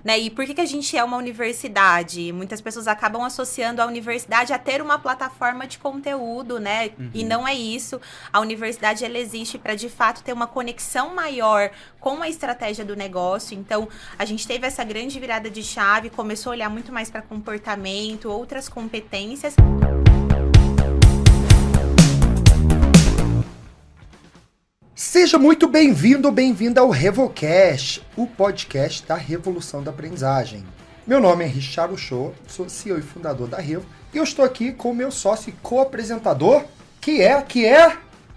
né? E por que a gente é uma universidade? Muitas pessoas acabam associando a universidade a ter uma plataforma de conteúdo, né? E não é isso. A universidade, ela existe para, de fato, ter uma conexão maior com a estratégia do negócio. Então, a gente teve essa grande virada de chave, começou a olhar muito mais para comportamento, outras competências. Seja muito bem-vindo ou bem-vinda ao Revocast, o podcast da Revolução da Aprendizagem. Meu nome é Richard Uchoa, sou CEO e fundador da Revo, e eu estou aqui com o meu sócio e co-apresentador, que é...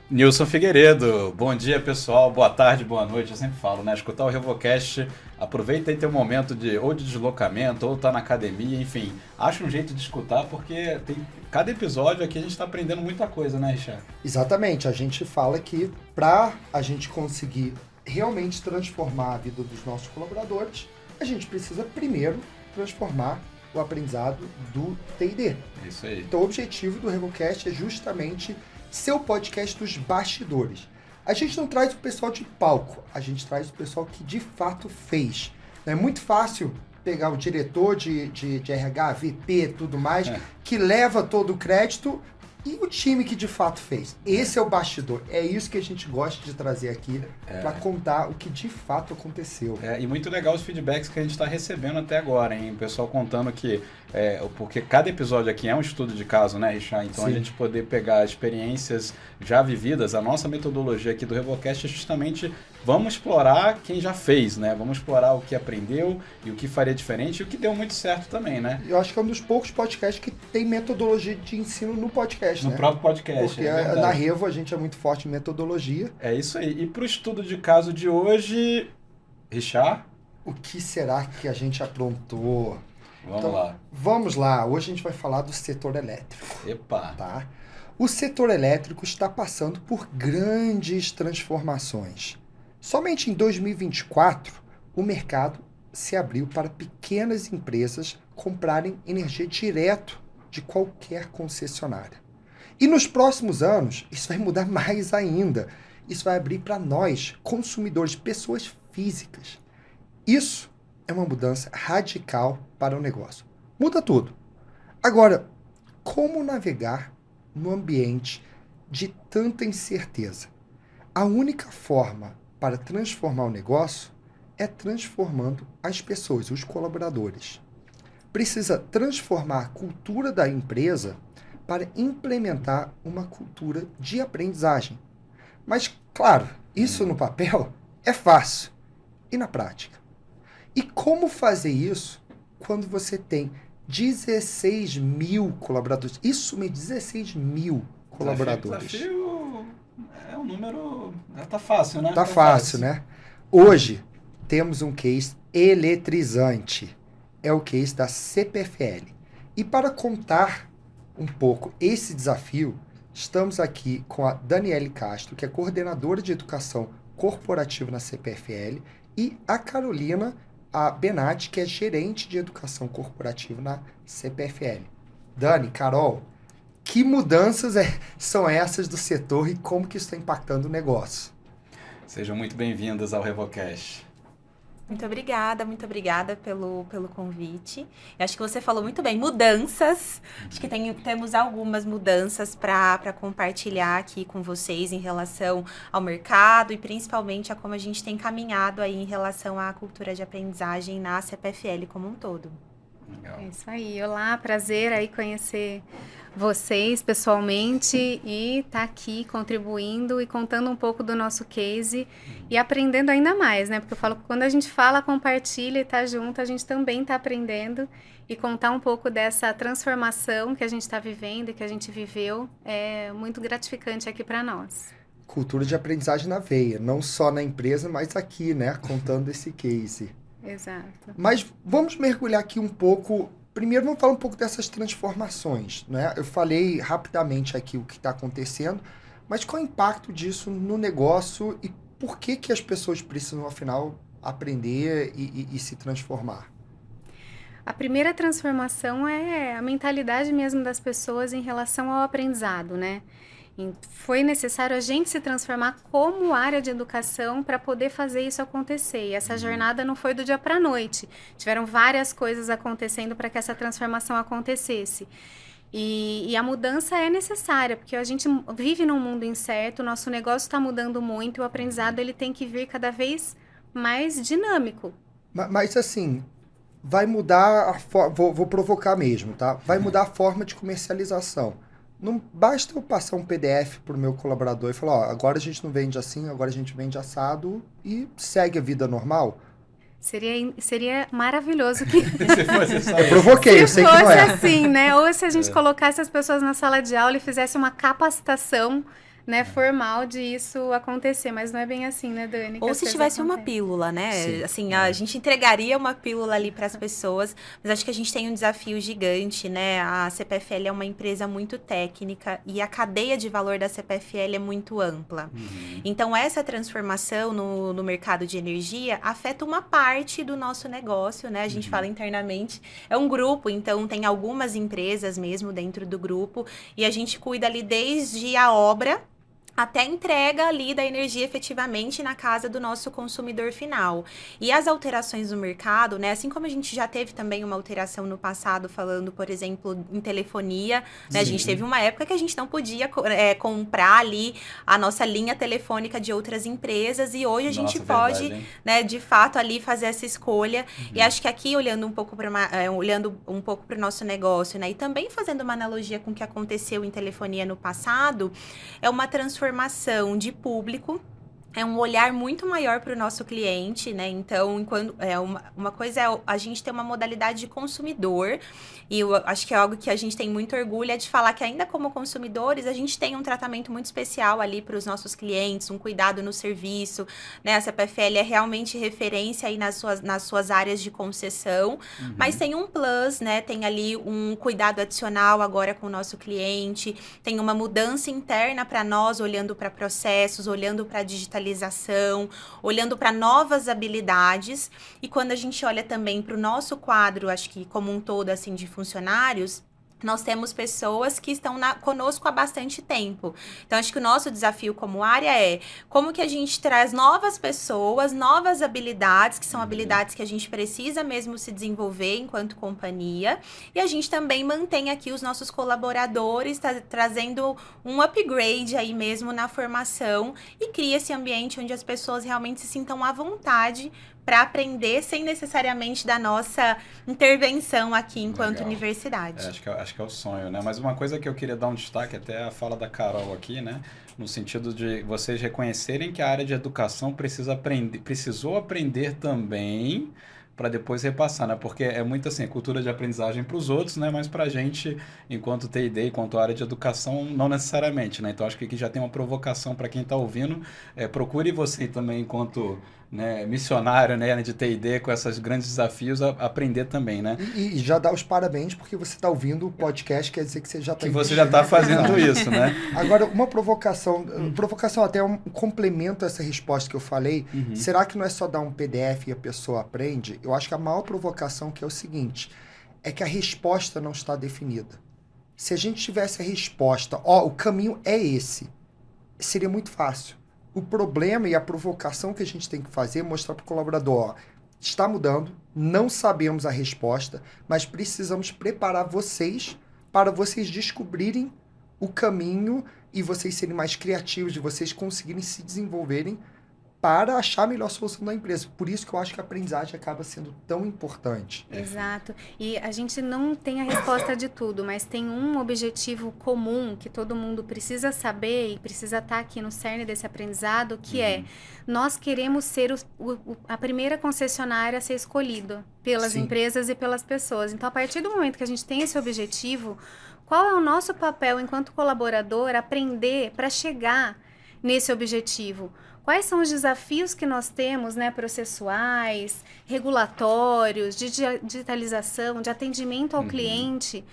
Nilson Figueiredo. Bom dia, pessoal. Boa tarde, boa noite. Eu sempre falo, né? Escutar o Revocast, aproveita e ter um momento de deslocamento, ou tá na academia, enfim. Acha um jeito de escutar, porque cada episódio aqui a gente está aprendendo muita coisa, né, Richard? Exatamente, a gente fala que para a gente conseguir realmente transformar a vida dos nossos colaboradores, a gente precisa primeiro transformar o aprendizado do T&D. Isso aí. Então o objetivo do Revocast é justamente ser o podcast dos bastidores. A gente não traz o pessoal de palco, a gente traz o pessoal que de fato fez. É muito fácil pegar o diretor de RH, VP, tudo mais, que leva todo o crédito, e o time que de fato fez. Esse é o bastidor. É isso que a gente gosta de trazer aqui para contar o que de fato aconteceu. E muito legal os feedbacks que a gente está recebendo até agora, hein? O pessoal contando que... porque cada episódio aqui é um estudo de caso, né, Richard? Então Sim. A gente poder pegar experiências já vividas, a nossa metodologia aqui do Revocast é justamente vamos explorar quem já fez, né? Vamos explorar o que aprendeu e o que faria diferente e o que deu muito certo também, né? Eu acho que é um dos poucos podcasts que tem metodologia de ensino no podcast, No né? próprio podcast. Porque na Revo a gente é muito forte em metodologia. É isso aí. E para o estudo de caso de hoje, Richard? O que será que a gente aprontou? Vamos lá. Vamos lá. Hoje a gente vai falar do setor elétrico. Epa! Tá? O setor elétrico está passando por grandes transformações. Somente em 2024, o mercado se abriu para pequenas empresas comprarem energia direto de qualquer concessionária. E nos próximos anos, isso vai mudar mais ainda. Isso vai abrir para nós, consumidores, pessoas físicas. Isso é uma mudança radical para o negócio. Muda tudo. Agora, como navegar no ambiente de tanta incerteza? A única forma para transformar o negócio é transformando as pessoas, os colaboradores. Precisa transformar a cultura da empresa para implementar uma cultura de aprendizagem. Mas, claro, isso no papel é fácil. E na prática? E como fazer isso quando você tem 16 mil colaboradores? Isso mesmo, 16 mil colaboradores. Desafio é um número... Tá fácil, né? Tá fácil, né? Hoje temos um case eletrizante. É o case da CPFL. E para contar um pouco esse desafio, estamos aqui com a Daniele Castro, que é coordenadora de educação corporativa na CPFL, e a Carolina Benatti, que é gerente de educação corporativa na CPFL. Dani, Carol, que mudanças são essas do setor e como que isso está impactando o negócio? Sejam muito bem-vindas ao Revocast. Muito obrigada pelo convite. Eu acho que você falou muito bem, mudanças. Acho que temos algumas mudanças para compartilhar aqui com vocês em relação ao mercado e principalmente a como a gente tem caminhado aí em relação à cultura de aprendizagem na CPFL como um todo. Legal. É isso aí. Olá, prazer aí conhecer vocês pessoalmente e estar aqui contribuindo e contando um pouco do nosso case e aprendendo ainda mais, né? Porque eu falo que quando a gente fala, compartilha e tá junto, a gente também tá aprendendo e contar um pouco dessa transformação que a gente está vivendo e que a gente viveu é muito gratificante aqui para nós. Cultura de aprendizagem na veia, não só na empresa, mas aqui, né? Contando esse case. Exato. Mas vamos mergulhar aqui um pouco. Primeiro, vamos falar um pouco dessas transformações, né? Eu falei rapidamente aqui o que está acontecendo, mas qual é o impacto disso no negócio e por que as pessoas precisam, afinal, aprender e se transformar? A primeira transformação é a mentalidade mesmo das pessoas em relação ao aprendizado, né? Foi necessário a gente se transformar como área de educação para poder fazer isso acontecer. E essa jornada não foi do dia para a noite. Tiveram várias coisas acontecendo para que essa transformação acontecesse. E a mudança é necessária, porque a gente vive num mundo incerto, o nosso negócio está mudando muito, e o aprendizado ele tem que vir cada vez mais dinâmico. Mas assim, vai mudar a forma. Vou provocar mesmo, tá? Vai mudar a forma de comercialização. Não basta eu passar um PDF pro meu colaborador e falar, ó, agora a gente não vende assim, agora a gente vende assado e segue a vida normal. Seria maravilhoso que Se fosse só Eu isso. provoquei, eu sei que não fosse é. assim, né? Ou se a gente colocasse as pessoas na sala de aula e fizesse uma capacitação, né, formal de isso acontecer, mas não é bem assim, né, Dani? que Ou as se coisas tivesse uma acontecem. pílula, né? Sim. Assim, a gente entregaria uma pílula ali para as pessoas, mas acho que a gente tem um desafio gigante, né? A CPFL é uma empresa muito técnica e a cadeia de valor da CPFL é muito ampla. Então, essa transformação no mercado de energia afeta uma parte do nosso negócio, né? A gente fala internamente, é um grupo, então tem algumas empresas mesmo dentro do grupo e a gente cuida ali desde a obra até a entrega ali da energia efetivamente na casa do nosso consumidor final. E as alterações no mercado, né? Assim como a gente já teve também uma alteração no passado, falando, por exemplo, em telefonia, né? A gente teve uma época que a gente não podia comprar ali a nossa linha telefônica de outras empresas e hoje a gente Nossa, pode, verdade, hein? né, de fato ali fazer essa escolha. E acho que aqui, olhando um pouco para o nosso negócio, né? E também fazendo uma analogia com o que aconteceu em telefonia no passado, é uma transformação de público, é um olhar muito maior para o nosso cliente, né? Então, uma coisa é a gente ter uma modalidade de consumidor, e eu acho que é algo que a gente tem muito orgulho, é de falar que ainda como consumidores, a gente tem um tratamento muito especial ali para os nossos clientes, um cuidado no serviço, né? A CPFL é realmente referência aí nas suas áreas de concessão, mas tem um plus, né? Tem ali um cuidado adicional agora com o nosso cliente, tem uma mudança interna para nós, olhando para processos, olhando para digitalização, olhando para novas habilidades. E quando a gente olha também para o nosso quadro, acho que como um todo, assim, de funcionários, nós temos pessoas que estão conosco há bastante tempo. Então, acho que o nosso desafio como área é como que a gente traz novas pessoas, novas habilidades, que são habilidades que a gente precisa mesmo se desenvolver enquanto companhia. E a gente também mantém aqui os nossos colaboradores, trazendo um upgrade aí mesmo na formação e cria esse ambiente onde as pessoas realmente se sintam à vontade para aprender sem necessariamente da nossa intervenção aqui enquanto Legal. universidade. Acho que é o sonho, né? Mas uma coisa que eu queria dar um destaque, até a fala da Carol aqui, né? No sentido de vocês reconhecerem que a área de educação precisou aprender também para depois repassar, né? Porque é muito assim, cultura de aprendizagem para os outros, né? Mas para a gente, enquanto TID, enquanto área de educação, não necessariamente, né? Então, acho que aqui já tem uma provocação para quem está ouvindo. Procure você também, enquanto missionário, né, de TID, com esses grandes desafios, aprender também, né? E já dá os parabéns, porque você está ouvindo o podcast, quer dizer que você já está... Que você já está fazendo isso, né? Agora, uma provocação até um complemento a essa resposta que eu falei, será que não é só dar um PDF e a pessoa aprende? Eu acho que a maior provocação que é o seguinte, é que a resposta não está definida. Se a gente tivesse a resposta, o caminho é esse, seria muito fácil. O problema e a provocação que a gente tem que fazer é mostrar para o colaborador, está mudando, não sabemos a resposta, mas precisamos preparar vocês para vocês descobrirem o caminho e vocês serem mais criativos, de vocês conseguirem se desenvolverem para achar a melhor solução da empresa. Por isso que eu acho que a aprendizagem acaba sendo tão importante. Exato. E a gente não tem a resposta de tudo, mas tem um objetivo comum que todo mundo precisa saber e precisa estar aqui no cerne desse aprendizado, que é, nós queremos ser a primeira concessionária a ser escolhida pelas empresas e pelas pessoas. Então, a partir do momento que a gente tem esse objetivo, qual é o nosso papel enquanto colaborador aprender para chegar nesse objetivo? Quais são os desafios que nós temos, né, processuais, regulatórios, de digitalização, de atendimento ao cliente,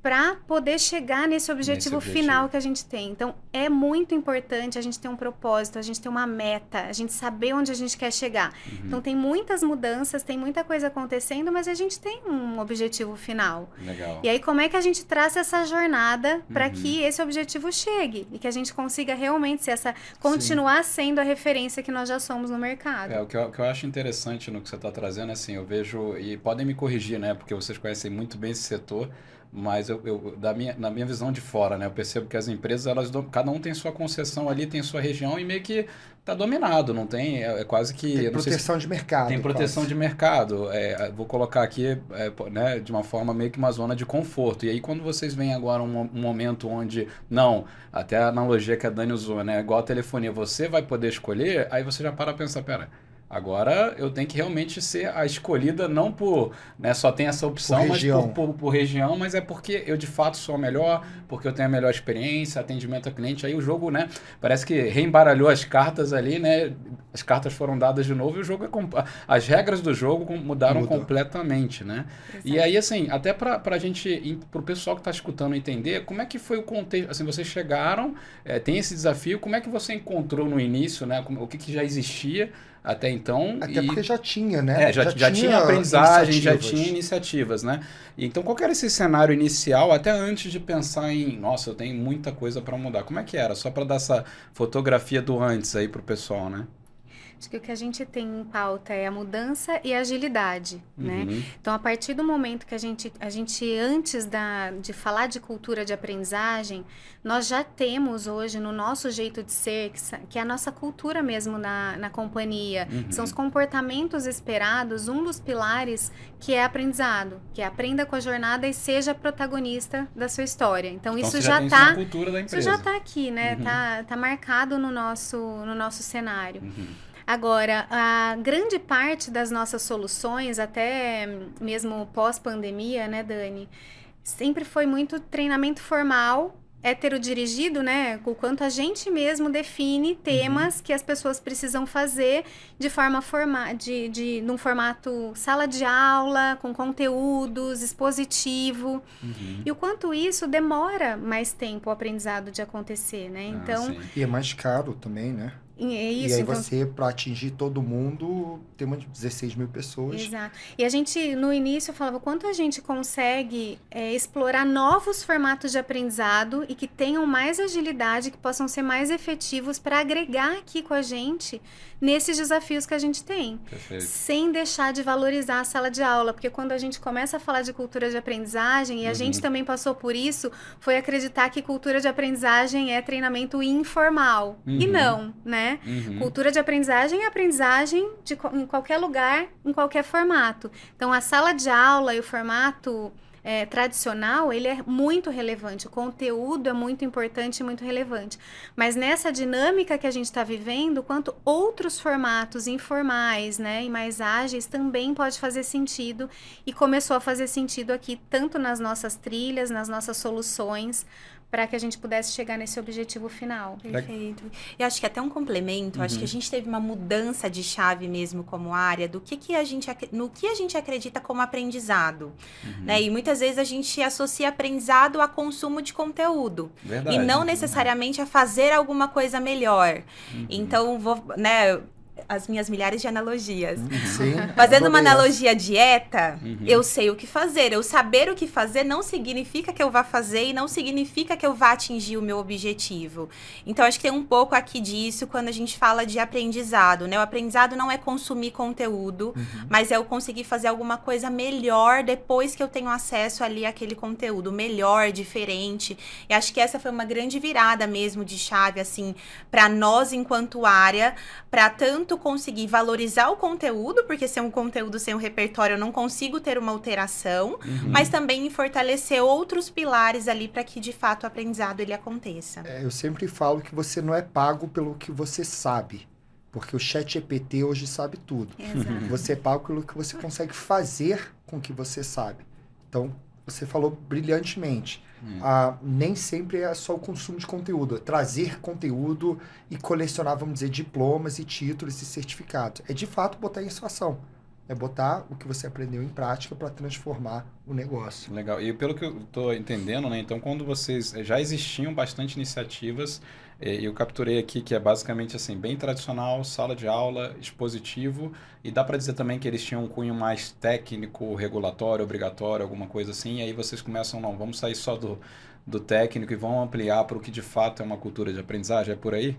para poder chegar nesse objetivo final que a gente tem. Então, é muito importante a gente ter um propósito, a gente ter uma meta, a gente saber onde a gente quer chegar. Então, tem muitas mudanças, tem muita coisa acontecendo, mas a gente tem um objetivo final. Legal. E aí, como é que a gente traça essa jornada para que esse objetivo chegue e que a gente consiga realmente ser continuar sendo a referência que nós já somos no mercado? O que eu acho interessante no que você está trazendo, assim, eu vejo, e podem me corrigir, né, porque vocês conhecem muito bem esse setor, mas na minha visão de fora, né, eu percebo que as empresas, cada um tem sua concessão ali, tem sua região e meio que está dominado, não tem, é quase que... Tem proteção de mercado. Tem proteção de mercado, vou colocar aqui, né, de uma forma meio que uma zona de conforto. E aí quando vocês veem agora um momento onde, não, até a analogia que a Dani usou, né, igual a telefonia, você vai poder escolher, aí você já para pensar, pera... Agora eu tenho que realmente ser a escolhida, não por, né, só tem essa opção, mas por região, mas é porque eu de fato sou a melhor, porque eu tenho a melhor experiência, atendimento a cliente. Aí o jogo, né, parece que reembaralhou as cartas ali, né, as cartas foram dadas de novo e o jogo as regras do jogo mudaram completamente, né? Exato. E aí, assim, até pra gente, pro pessoal que tá escutando entender, como é que foi o contexto, assim, vocês chegaram, tem esse desafio, como é que você encontrou no início, né, o que já existia até então. Até porque já tinha, né? Já tinha aprendizagem, já tinha iniciativas, né? Então, qual que era esse cenário inicial, até antes de pensar em, nossa, eu tenho muita coisa para mudar? Como é que era? Só para dar essa fotografia do antes aí pro pessoal, né? Acho que o que a gente tem em pauta é a mudança e a agilidade, né? Então, a partir do momento que a gente antes de falar de cultura de aprendizagem, nós já temos hoje no nosso jeito de ser, que é a nossa cultura mesmo na companhia, são os comportamentos esperados, um dos pilares que é aprendizado, que é aprenda com a jornada e seja protagonista da sua história. Então isso já está na cultura da empresa. Isso já está aqui, né? Tá marcado no nosso cenário. Agora, a grande parte das nossas soluções, até mesmo pós-pandemia, né, Dani, sempre foi muito treinamento formal, heterodirigido, né, o quanto a gente mesmo define temas que as pessoas precisam fazer de forma num formato sala de aula, com conteúdos, expositivo, e o quanto isso demora mais tempo o aprendizado de acontecer, né, então... E é mais caro também, né? Isso, e aí então... você, para atingir todo mundo, tem umas 16 mil pessoas. Exato. E a gente, no início, falava o quanto a gente consegue explorar novos formatos de aprendizado e que tenham mais agilidade, que possam ser mais efetivos para agregar aqui com a gente nesses desafios que a gente tem. Perfeito. Sem deixar de valorizar a sala de aula, porque quando a gente começa a falar de cultura de aprendizagem, e a gente também passou por isso, foi acreditar que cultura de aprendizagem é treinamento informal. E não, né? Cultura de aprendizagem é aprendizagem em qualquer lugar, em qualquer formato. Então, a sala de aula e o formato tradicional, ele é muito relevante. O conteúdo é muito importante e muito relevante. Mas nessa dinâmica que a gente está vivendo, quanto outros formatos informais, né, e mais ágeis também pode fazer sentido. E começou a fazer sentido aqui, tanto nas nossas trilhas, nas nossas soluções, para que a gente pudesse chegar nesse objetivo final. Perfeito. Eu acho que até um complemento, acho que a gente teve uma mudança de chave mesmo como área no que a gente acredita como aprendizado. Né? E muitas vezes a gente associa aprendizado a consumo de conteúdo. Verdade, e não necessariamente a fazer alguma coisa melhor. Então, as minhas milhares de analogias. Sim, fazendo uma analogia dieta, eu sei o que fazer. Eu saber o que fazer não significa que eu vá fazer e não significa que eu vá atingir o meu objetivo. Então, acho que tem um pouco aqui disso quando a gente fala de aprendizado, né? O aprendizado não é consumir conteúdo, mas é eu conseguir fazer alguma coisa melhor depois que eu tenho acesso ali àquele conteúdo. Melhor, diferente. E acho que essa foi uma grande virada mesmo de chave, assim, para nós enquanto área, para tanto conseguir valorizar o conteúdo, porque sem um conteúdo, sem um repertório, eu não consigo ter uma alteração, mas também fortalecer outros pilares ali para que, de fato, o aprendizado ele aconteça. Eu sempre falo que você não é pago pelo que você sabe, porque o ChatGPT hoje sabe tudo. Exato. Você é pago pelo que você consegue fazer com o que você sabe. Então, você falou brilhantemente. Nem sempre é só o consumo de conteúdo, é trazer conteúdo e colecionar, vamos dizer, diplomas e títulos e certificados. É de fato botar isso em ação. É botar o que você aprendeu em prática para transformar o negócio. Legal. E pelo que eu estou entendendo, né? Então, quando vocês já existiam bastante iniciativas, eu capturei aqui que é basicamente assim, bem tradicional, sala de aula, expositivo, e dá para dizer também que eles tinham um cunho mais técnico, regulatório, obrigatório, alguma coisa assim, e aí vocês começam, não, vamos sair só do técnico e vão ampliar para o que de fato é uma cultura de aprendizagem, é por aí?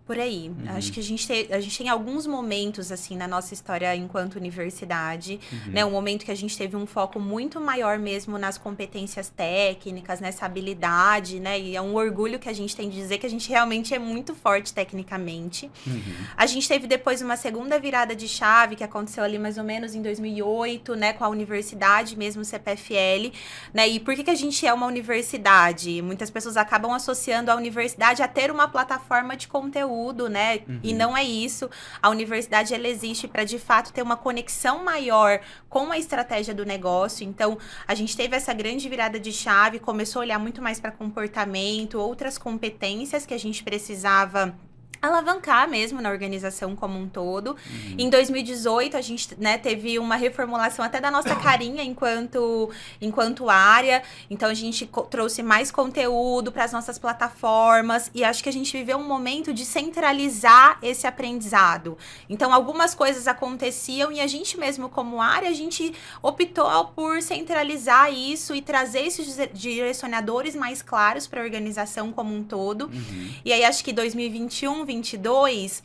Por aí. Acho que a gente tem alguns momentos, assim, na nossa história enquanto universidade, né? Um momento que a gente teve um foco muito maior mesmo nas competências técnicas, nessa habilidade, né? E é um orgulho que a gente tem de dizer que a gente realmente é muito forte tecnicamente. A gente teve depois uma segunda virada de chave, que aconteceu ali mais ou menos em 2008, né? Com a universidade mesmo, o CPFL, né? E por que a gente é uma universidade? Muitas pessoas acabam associando a universidade a ter uma plataforma de conteúdo, né? E não é isso. A universidade, ela existe para, de fato, ter uma conexão maior com a estratégia do negócio. Então, a gente teve essa grande virada de chave, começou a olhar muito mais para comportamento, outras competências que a gente precisava alavancar mesmo na organização como um todo. Em 2018, a gente, né, teve uma reformulação até da nossa carinha enquanto área. Então, a gente trouxe mais conteúdo para as nossas plataformas e acho que a gente viveu um momento de centralizar esse aprendizado. Então, algumas coisas aconteciam e a gente mesmo como área, a gente optou por centralizar isso e trazer esses direcionadores mais claros para a organização como um todo. E aí, acho que 2021, 2022,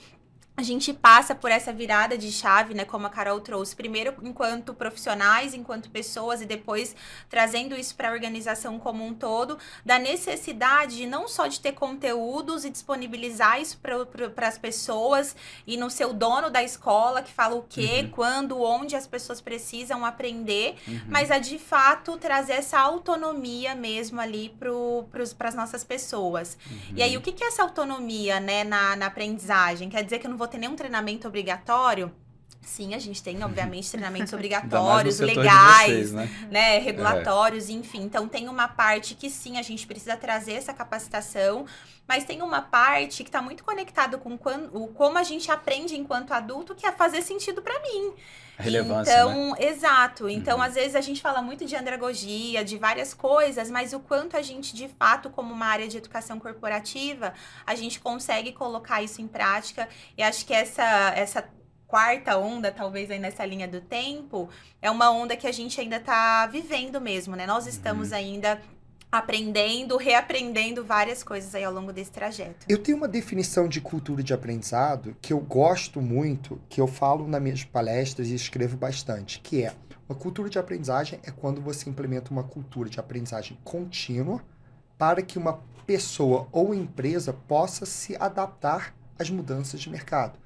a gente passa por essa virada de chave, né, como a Carol trouxe, primeiro enquanto profissionais, enquanto pessoas, e depois trazendo isso para a organização como um todo, da necessidade de não só de ter conteúdos e disponibilizar isso para as pessoas e não ser o dono da escola que fala o quê, quando, onde as pessoas precisam aprender, mas a de fato trazer essa autonomia mesmo ali para as nossas pessoas. E aí, o que é essa autonomia, né, na aprendizagem? Quer dizer que eu não vou ter nenhum treinamento obrigatório? Sim, a gente tem, obviamente, treinamentos obrigatórios, legais, né, regulatórios, enfim. Então, tem uma parte que, sim, a gente precisa trazer essa capacitação, mas tem uma parte que está muito conectada com como a gente aprende enquanto adulto, que é fazer sentido para mim. Relevância, então, né? Exato. Então, às vezes, a gente fala muito de andragogia, de várias coisas, mas o quanto a gente, de fato, como uma área de educação corporativa, a gente consegue colocar isso em prática. E acho que essa quarta onda, talvez aí nessa linha do tempo, é uma onda que a gente ainda está vivendo mesmo, né? Nós estamos ainda aprendendo, reaprendendo várias coisas aí ao longo desse trajeto. Eu tenho uma definição de cultura de aprendizado que eu gosto muito, que eu falo nas minhas palestras e escrevo bastante, que é: uma cultura de aprendizagem é quando você implementa uma cultura de aprendizagem contínua para que uma pessoa ou empresa possa se adaptar às mudanças de mercado.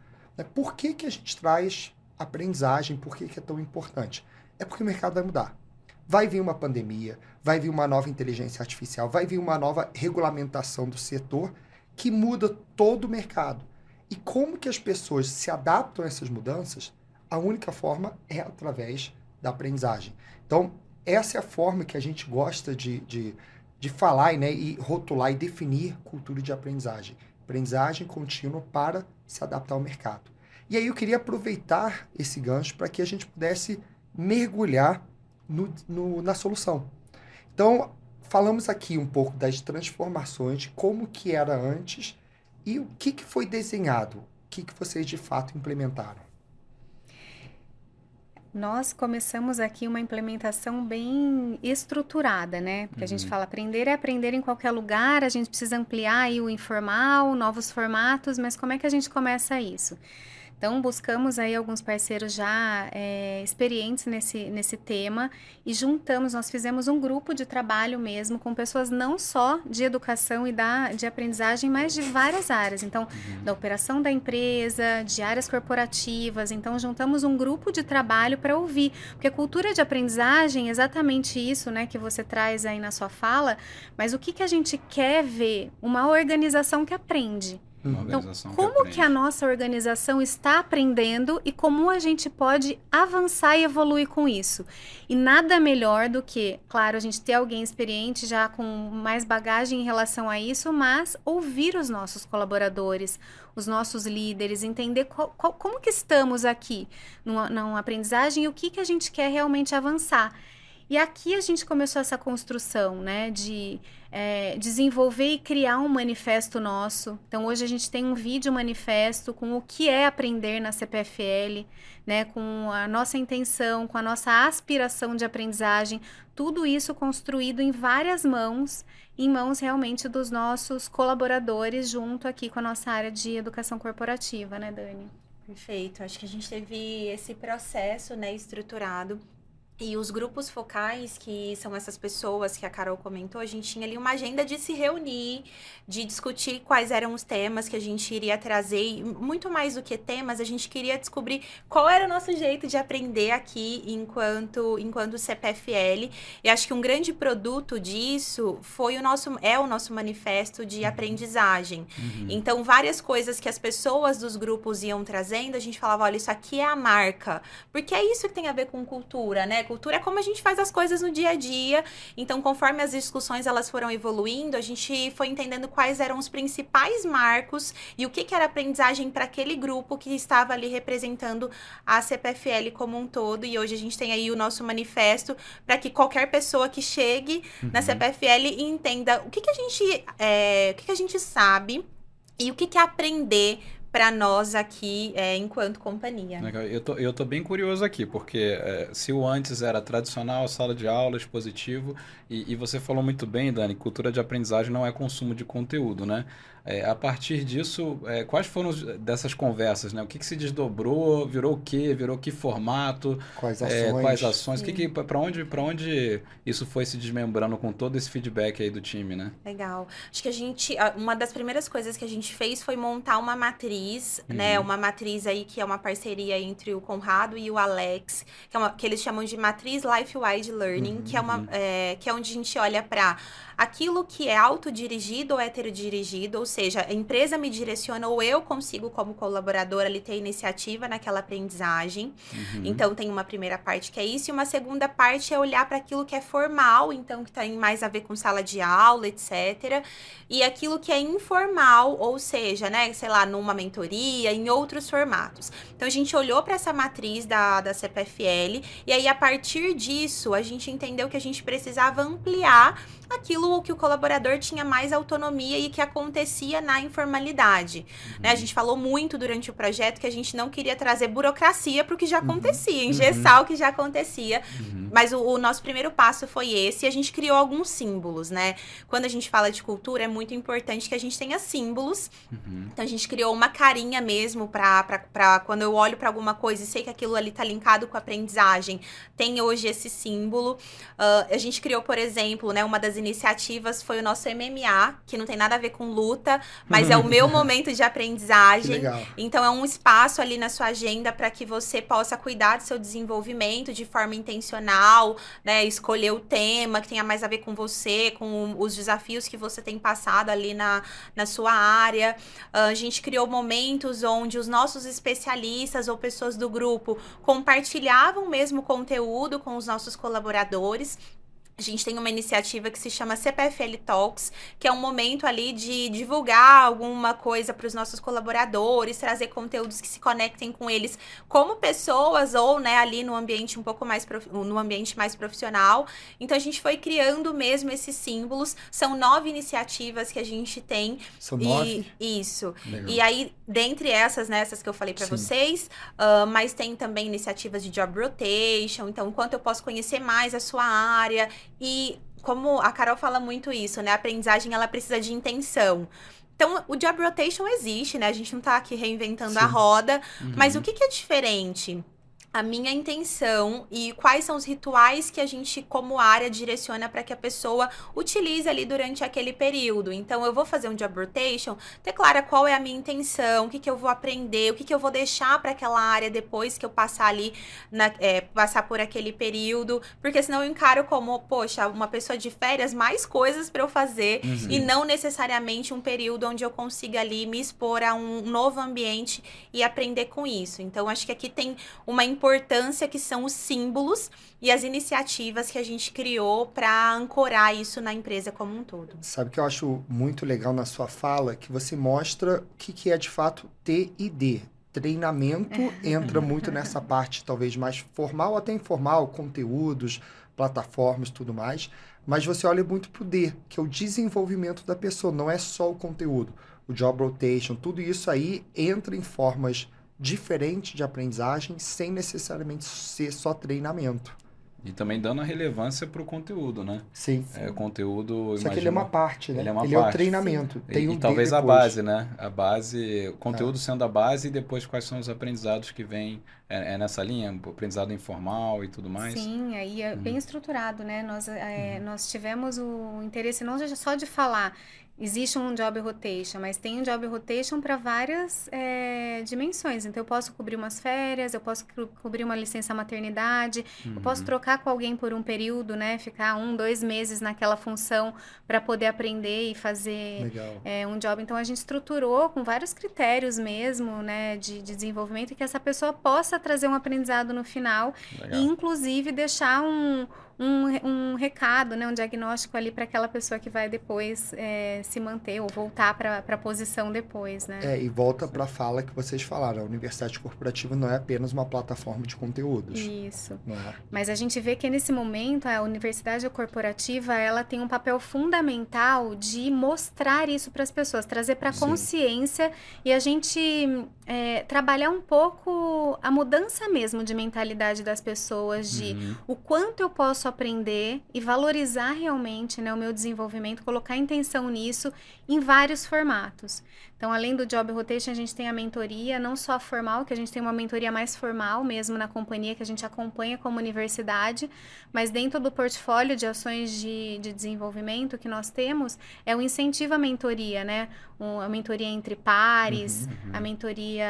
Por que a gente traz aprendizagem? Por que é tão importante? É porque o mercado vai mudar. Vai vir uma pandemia, vai vir uma nova inteligência artificial, vai vir uma nova regulamentação do setor que muda todo o mercado. E como que as pessoas se adaptam a essas mudanças? A única forma é através da aprendizagem. Então, essa é a forma que a gente gosta de falar, né, e rotular e definir cultura de aprendizagem. Aprendizagem contínua para se adaptar ao mercado. E aí eu queria aproveitar esse gancho para que a gente pudesse mergulhar na solução. Então, falamos aqui um pouco das transformações, de como que era antes e o que foi desenhado, o que vocês de fato implementaram. Nós começamos aqui uma implementação bem estruturada, né? Porque a gente fala aprender é aprender em qualquer lugar, a gente precisa ampliar aí o informal, novos formatos, mas como é que a gente começa isso? Então, buscamos aí alguns parceiros já experientes nesse tema e nós fizemos um grupo de trabalho mesmo com pessoas não só de educação e de aprendizagem, mas de várias áreas. Então, da operação da empresa, de áreas corporativas. Então, juntamos um grupo de trabalho para ouvir. Porque a cultura de aprendizagem é exatamente isso, né, que você traz aí na sua fala, mas o que a gente quer ver? Uma organização que aprende. Uma Então, organização como que a aprende. nossa organização está aprendendo e como a gente pode avançar e evoluir com isso? E nada melhor do que, claro, a gente ter alguém experiente já com mais bagagem em relação a isso, mas ouvir os nossos colaboradores, os nossos líderes, entender como que estamos aqui numa aprendizagem e o que a gente quer realmente avançar. E aqui a gente começou essa construção, né, de desenvolver e criar um manifesto nosso. Então, hoje a gente tem um vídeo manifesto com o que é aprender na CPFL, né, com a nossa intenção, com a nossa aspiração de aprendizagem, tudo isso construído em várias mãos, em mãos realmente dos nossos colaboradores, junto aqui com a nossa área de educação corporativa, né, Dani? Perfeito. Acho que a gente teve esse processo, né, estruturado. E os grupos focais, que são essas pessoas que a Carol comentou, a gente tinha ali uma agenda de se reunir, de discutir quais eram os temas que a gente iria trazer. E muito mais do que temas, a gente queria descobrir qual era o nosso jeito de aprender aqui enquanto CPFL. E acho que um grande produto disso é o nosso manifesto de aprendizagem. Então, várias coisas que as pessoas dos grupos iam trazendo, a gente falava, olha, isso aqui é a marca. Porque é isso que tem a ver com cultura, né? Cultura é como a gente faz as coisas no dia a dia. Então, conforme as discussões elas foram evoluindo, a gente foi entendendo quais eram os principais marcos e o que era aprendizagem para aquele grupo que estava ali representando a CPFL como um todo. E hoje a gente tem aí o nosso manifesto para que qualquer pessoa que chegue na CPFL entenda o que a gente sabe e o que é aprender para nós aqui enquanto companhia. Legal. Eu tô bem curioso aqui, porque se o antes era tradicional, sala de aula, expositivo, e você falou muito bem, Dani, cultura de aprendizagem não é consumo de conteúdo, né? A partir disso, quais foram dessas conversas, né? O que se desdobrou, virou o quê? Virou que formato? Quais ações? Quais ações? Para onde isso foi se desmembrando com todo esse feedback aí do time, né? Legal. Acho que uma das primeiras coisas que a gente fez foi montar uma matriz, né? Uma matriz aí que é uma parceria entre o Conrado e o Alex, que eles chamam de matriz Life-Wide Learning, que é onde a gente olha para aquilo que é autodirigido ou heterodirigido, ou seja, a empresa me direciona ou eu consigo, como colaboradora, ali ter iniciativa naquela aprendizagem. Então, tem uma primeira parte que é isso, e uma segunda parte é olhar para aquilo que é formal, então, que tem mais a ver com sala de aula, etc. E aquilo que é informal, ou seja, né, sei lá, numa mentoria, em outros formatos. Então, a gente olhou para essa matriz da CPFL, e aí, a partir disso, a gente entendeu que a gente precisava ampliar aquilo que o colaborador tinha mais autonomia e que acontecia na informalidade. Né? A gente falou muito durante o projeto que a gente não queria trazer burocracia para o que já acontecia, engessar o que já acontecia. Mas o nosso primeiro passo foi esse, e a gente criou alguns símbolos, né? Quando a gente fala de cultura, é muito importante que a gente tenha símbolos. Então, a gente criou uma carinha mesmo para quando eu olho para alguma coisa e sei que aquilo ali tá linkado com a aprendizagem, tem hoje esse símbolo. A gente criou, por exemplo, né, uma das iniciativas foi o nosso MMA, que não tem nada a ver com luta, mas é o meu momento de aprendizagem. Que legal. Então, é um espaço ali na sua agenda para que você possa cuidar do seu desenvolvimento de forma intencional, né? Escolher o tema que tenha mais a ver com você, com os desafios que você tem passado ali na sua área. A gente criou momentos onde os nossos especialistas ou pessoas do grupo compartilhavam mesmo conteúdo com os nossos colaboradores. A gente tem uma iniciativa que se chama CPFL Talks, que é um momento ali de divulgar alguma coisa para os nossos colaboradores, trazer conteúdos que se conectem com eles como pessoas ou, né, ali no ambiente no ambiente mais profissional. Então, a gente foi criando mesmo esses símbolos. São 9 iniciativas que a gente tem. São 9? Isso. Legal. E aí, dentre essas, né, essas que eu falei para vocês, mas tem também iniciativas de job rotation. Então, quanto eu posso conhecer mais a sua área. E como a Carol fala muito isso, né? A aprendizagem, ela precisa de intenção. Então, o job rotation existe, né? A gente não tá aqui reinventando a roda. Mas o que é diferente? a minha intenção e quais são os rituais que a gente, como área, direciona para que a pessoa utilize ali durante aquele período. Então, eu vou fazer um job rotation, ter clara qual é a minha intenção, o que eu vou aprender, o que eu vou deixar para aquela área depois que eu passar ali, passar por aquele período, porque senão eu encaro como, poxa, uma pessoa de férias, mais coisas para eu fazer e não necessariamente um período onde eu consiga ali me expor a um novo ambiente e aprender com isso. Então, acho que aqui tem uma importância que são os símbolos e as iniciativas que a gente criou para ancorar isso na empresa como um todo. Sabe o que eu acho muito legal na sua fala? Que você mostra o que é de fato T&D. Treinamento entra muito nessa parte talvez mais formal ou até informal, conteúdos, plataformas, tudo mais. Mas você olha muito pro D, que é o desenvolvimento da pessoa, não é só o conteúdo. O job rotation, tudo isso aí entra em formas diferentes de aprendizagem, sem necessariamente ser só treinamento. E também dando a relevância para o conteúdo, né? Sim. O conteúdo, Só que ele é uma parte, né? Ele é uma é o parte. treinamento. Tem E o talvez D a depois. base, né? A base, o conteúdo sendo a base e depois quais são os aprendizados que vêm nessa linha, o aprendizado informal e tudo mais. Sim, aí é bem estruturado, né? Nós tivemos o interesse não só de falar, existe um job rotation, mas tem um job rotation para várias dimensões. Então, eu posso cobrir umas férias, eu posso cobrir uma licença maternidade, eu posso trocar com alguém por um período, né? Ficar 1, 2 meses naquela função para poder aprender e fazer Legal. um job. Então, a gente estruturou com vários critérios mesmo, né? De desenvolvimento e que essa pessoa possa trazer um aprendizado no final. Legal. E, inclusive, deixar um recado, né, um diagnóstico ali para aquela pessoa que vai depois se manter ou voltar para a posição depois, né? E volta para a fala que vocês falaram, a universidade corporativa não é apenas uma plataforma de conteúdos. Isso. Não é? Mas a gente vê que nesse momento a universidade corporativa ela tem um papel fundamental de mostrar isso para as pessoas, trazer para a consciência e a gente trabalhar um pouco a mudança mesmo de mentalidade das pessoas, de o quanto eu posso aprender e valorizar realmente, né, o meu desenvolvimento, colocar intenção nisso em vários formatos. Então, além do Job Rotation, a gente tem a mentoria, não só formal, que a gente tem uma mentoria mais formal mesmo na companhia, que a gente acompanha como universidade, mas dentro do portfólio de ações de desenvolvimento que nós temos, é o incentivo à mentoria, né? A mentoria entre pares, a mentoria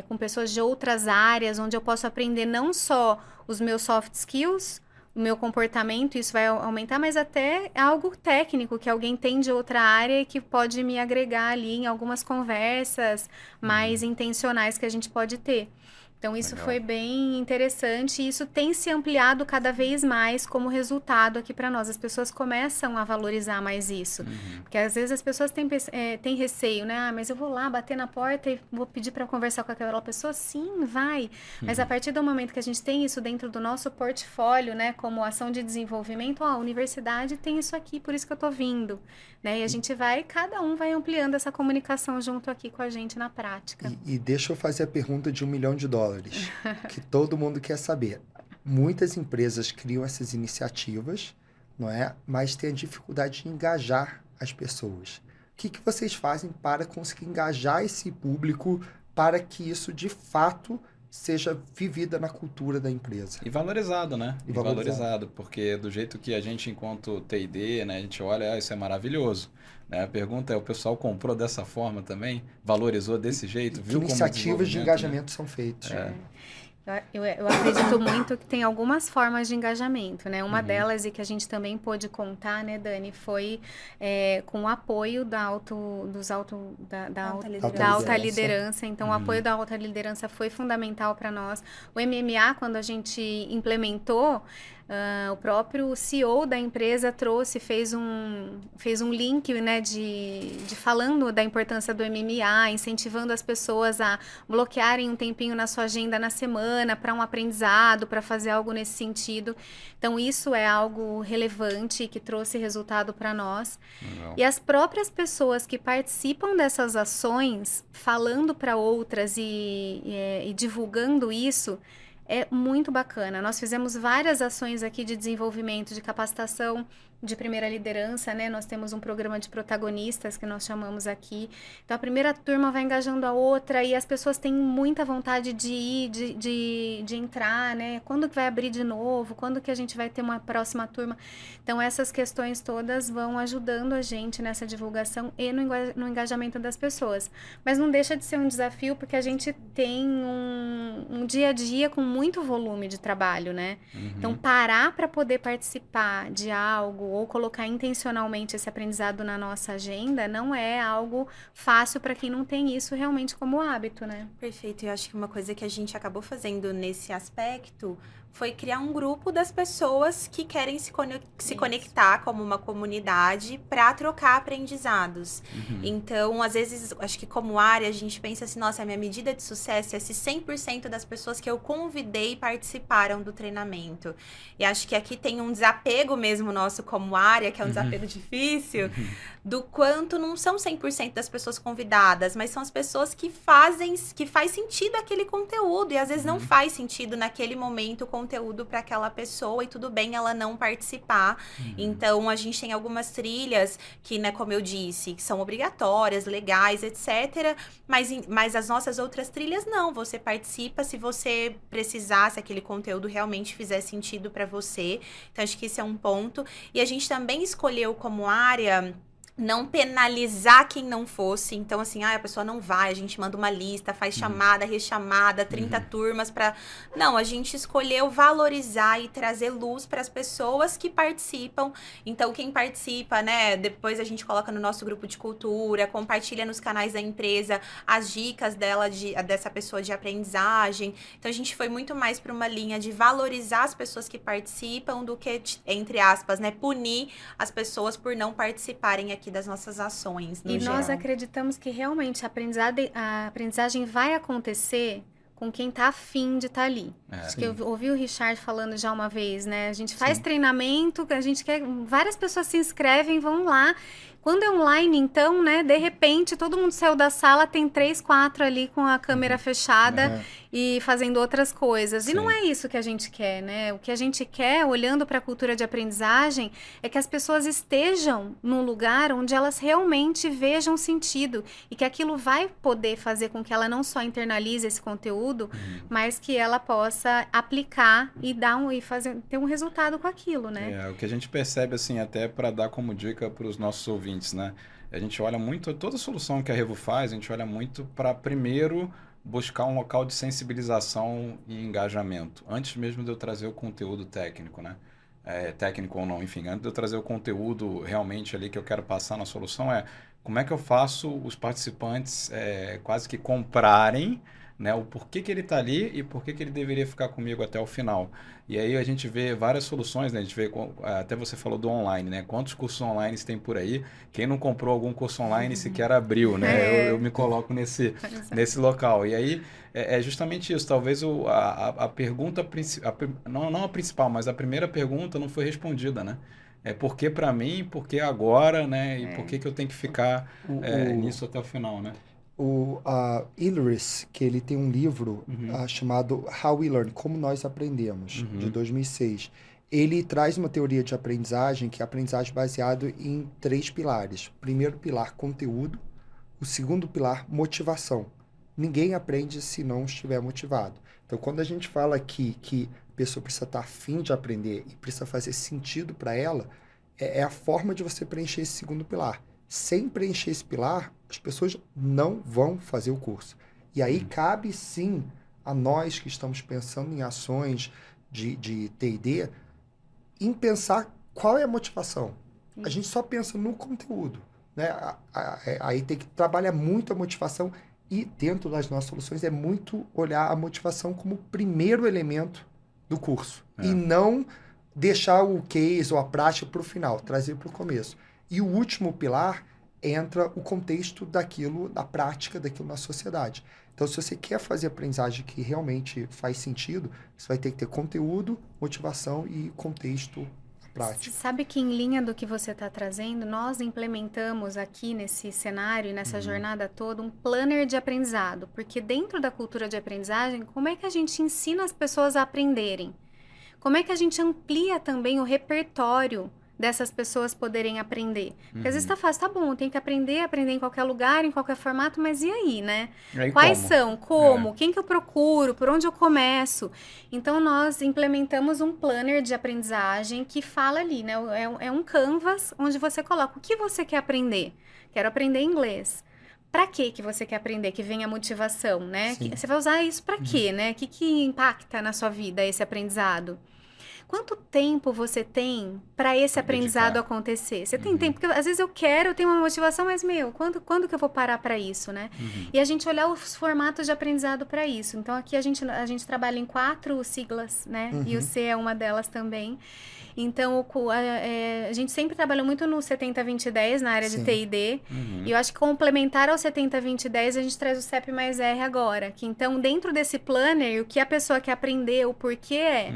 com pessoas de outras áreas, onde eu posso aprender não só os meus soft skills, o meu comportamento, isso vai aumentar, mas até algo técnico que alguém tem de outra área e que pode me agregar ali em algumas conversas mais intencionais que a gente pode ter. Então, isso foi bem interessante e isso tem se ampliado cada vez mais como resultado aqui para nós. As pessoas começam a valorizar mais isso. Porque às vezes as pessoas têm receio, né? Ah, mas eu vou lá bater na porta e vou pedir para conversar com aquela pessoa? Sim, vai. Mas a partir do momento que a gente tem isso dentro do nosso portfólio, né? Como ação de desenvolvimento, a universidade tem isso aqui, por isso que eu tô vindo. Né? E a gente cada um vai ampliando essa comunicação junto aqui com a gente na prática. E deixa eu fazer a pergunta de $1 milhão, que todo mundo quer saber. Muitas empresas criam essas iniciativas, não é? Mas têm a dificuldade de engajar as pessoas. O que vocês fazem para conseguir engajar esse público para que isso, de fato, seja vivida na cultura da empresa? E valorizado, né? E valorizado, porque do jeito que a gente, enquanto T&D, né, a gente olha, isso é maravilhoso. Né? A pergunta é, o pessoal comprou dessa forma também? Valorizou desse jeito? Viu como iniciativas de engajamento são feitas? Eu acredito muito que tem algumas formas de engajamento, né? Uma delas, e que a gente também pôde contar, né, Dani, foi com o apoio da alta liderança. Então, o apoio da alta liderança foi fundamental para nós. O MMA, quando a gente implementou, o próprio CEO da empresa fez um link, né, de falando da importância do MMA, incentivando as pessoas a bloquearem um tempinho na sua agenda na semana para um aprendizado, para fazer algo nesse sentido. Então, isso é algo relevante que trouxe resultado para nós. Legal. E as próprias pessoas que participam dessas ações, falando para outras e divulgando isso, é muito bacana. Nós fizemos várias ações aqui de desenvolvimento, de capacitação de primeira liderança, né? Nós temos um programa de protagonistas que nós chamamos aqui. Então, a primeira turma vai engajando a outra e as pessoas têm muita vontade de ir, de entrar, né? Quando que vai abrir de novo? Quando que a gente vai ter uma próxima turma? Então, essas questões todas vão ajudando a gente nessa divulgação e no engajamento das pessoas. Mas não deixa de ser um desafio, porque a gente tem um dia a dia com muito volume de trabalho, né? Então, parar para poder participar de algo ou colocar intencionalmente esse aprendizado na nossa agenda não é algo fácil para quem não tem isso realmente como hábito, né? Perfeito. Eu acho que uma coisa que a gente acabou fazendo nesse aspecto foi criar um grupo das pessoas que querem se conectar como uma comunidade para trocar aprendizados. Então, às vezes, acho que como área, a gente pensa assim, nossa, a minha medida de sucesso é se 100% das pessoas que eu convidei participaram do treinamento. E acho que aqui tem um desapego mesmo nosso como área, que é um desapego difícil, do quanto não são 100% das pessoas convidadas, mas são as pessoas que faz sentido aquele conteúdo, e às vezes não faz sentido naquele momento o conteúdo para aquela pessoa, e tudo bem ela não participar. Então, a gente tem algumas trilhas que, né, como eu disse, que são obrigatórias, legais, etc. Mas as nossas outras trilhas não. Você participa se você precisar, se aquele conteúdo realmente fizer sentido para você. Então, acho que esse é um ponto. E a gente também escolheu como área não penalizar quem não fosse. Então, assim, a pessoa não vai, a gente manda uma lista, faz chamada, rechamada, 30 turmas para... Não, a gente escolheu valorizar e trazer luz para as pessoas que participam. Então, quem participa, né, depois a gente coloca no nosso grupo de cultura, compartilha nos canais da empresa as dicas dessa pessoa de aprendizagem. Então, a gente foi muito mais para uma linha de valorizar as pessoas que participam do que, entre aspas, né, punir as pessoas por não participarem aqui das nossas ações, no geral. Nós acreditamos que realmente a aprendizagem vai acontecer com quem tá afim de estar ali. Acho que eu ouvi o Richard falando já uma vez, né? A gente faz treinamento, a gente quer... Várias pessoas se inscrevem, vão lá. Quando é online, então, né? De repente, todo mundo saiu da sala, tem 3, 4 ali com a câmera fechada e fazendo outras coisas. E não é isso que a gente quer, né? O que a gente quer, olhando para a cultura de aprendizagem, é que as pessoas estejam num lugar onde elas realmente vejam sentido e que aquilo vai poder fazer com que ela não só internalize esse conteúdo, mas que ela possa aplicar e ter um resultado com aquilo, né? O que a gente percebe, assim, até para dar como dica para os nossos ouvintes, né? A gente olha muito, toda solução que a Revo faz, a gente olha muito para primeiro buscar um local de sensibilização e engajamento, antes mesmo de eu trazer o conteúdo técnico, né? Técnico ou não, enfim, antes de eu trazer o conteúdo realmente ali que eu quero passar na solução, como é que eu faço os participantes quase que comprarem, né, o porquê que ele está ali e por que ele deveria ficar comigo até o final. E aí a gente vê várias soluções, né? A gente vê, até você falou do online, né? Quantos cursos online tem por aí? Quem não comprou algum curso online sequer abriu, né? Eu me coloco nesse local. E aí é justamente isso. Talvez a pergunta, não a principal, mas a primeira pergunta não foi respondida, né? Por que para mim, por que agora, né? E por que eu tenho que ficar nisso até o final, né? O Ilris, que ele tem um livro chamado How We Learn, Como Nós Aprendemos, de 2006. Ele traz uma teoria de aprendizagem, que é aprendizagem baseado em 3 pilares. O primeiro pilar, conteúdo. O segundo pilar, motivação. Ninguém aprende se não estiver motivado. Então, quando a gente fala aqui que a pessoa precisa estar afim de aprender e precisa fazer sentido para ela, é a forma de você preencher esse segundo pilar. Sem preencher esse pilar, as pessoas não vão fazer o curso. E aí cabe sim a nós que estamos pensando em ações de T&D, em pensar qual é a motivação. A gente só pensa no conteúdo, né? Aí tem que trabalhar muito a motivação, e dentro das nossas soluções é muito olhar a motivação como o primeiro elemento do curso. E não deixar o case ou a prática para o final, trazer para o começo. E o último pilar entra o contexto daquilo, da prática daquilo na sociedade. Então, se você quer fazer aprendizagem que realmente faz sentido, você vai ter que ter conteúdo, motivação e contexto prático. Sabe que em linha do que você está trazendo, nós implementamos aqui nesse cenário, nessa jornada toda, um planner de aprendizado. Porque dentro da cultura de aprendizagem, como é que a gente ensina as pessoas a aprenderem? Como é que a gente amplia também o repertório dessas pessoas poderem aprender. Porque às vezes tá fácil, tá bom, tem que aprender em qualquer lugar, em qualquer formato, mas e aí, né? E aí, Quais como? são? Como? Quem que eu procuro? Por onde eu começo? Então, nós implementamos um planner de aprendizagem que fala ali, né? É um canvas onde você coloca o que você quer aprender. Quero aprender inglês. Para que você quer aprender? Que vem a motivação, né? Sim. Você vai usar isso para quê, né? O que impacta na sua vida esse aprendizado? Quanto tempo você tem para esse Pra aprendizado dedicar. acontecer? Você tem tempo? Porque às vezes eu tenho uma motivação, mas, quando que eu vou parar para isso, né? E a gente olhar os formatos de aprendizado para isso. Então, aqui a gente trabalha em 4 siglas, né? E o C é uma delas também. Então, a gente sempre trabalhou muito no 70-20-10, na área Sim. de T&D. E eu acho que complementar ao 70-20-10, a gente traz o CEP mais R agora. Que então, dentro desse planner, o que a pessoa quer aprender, o porquê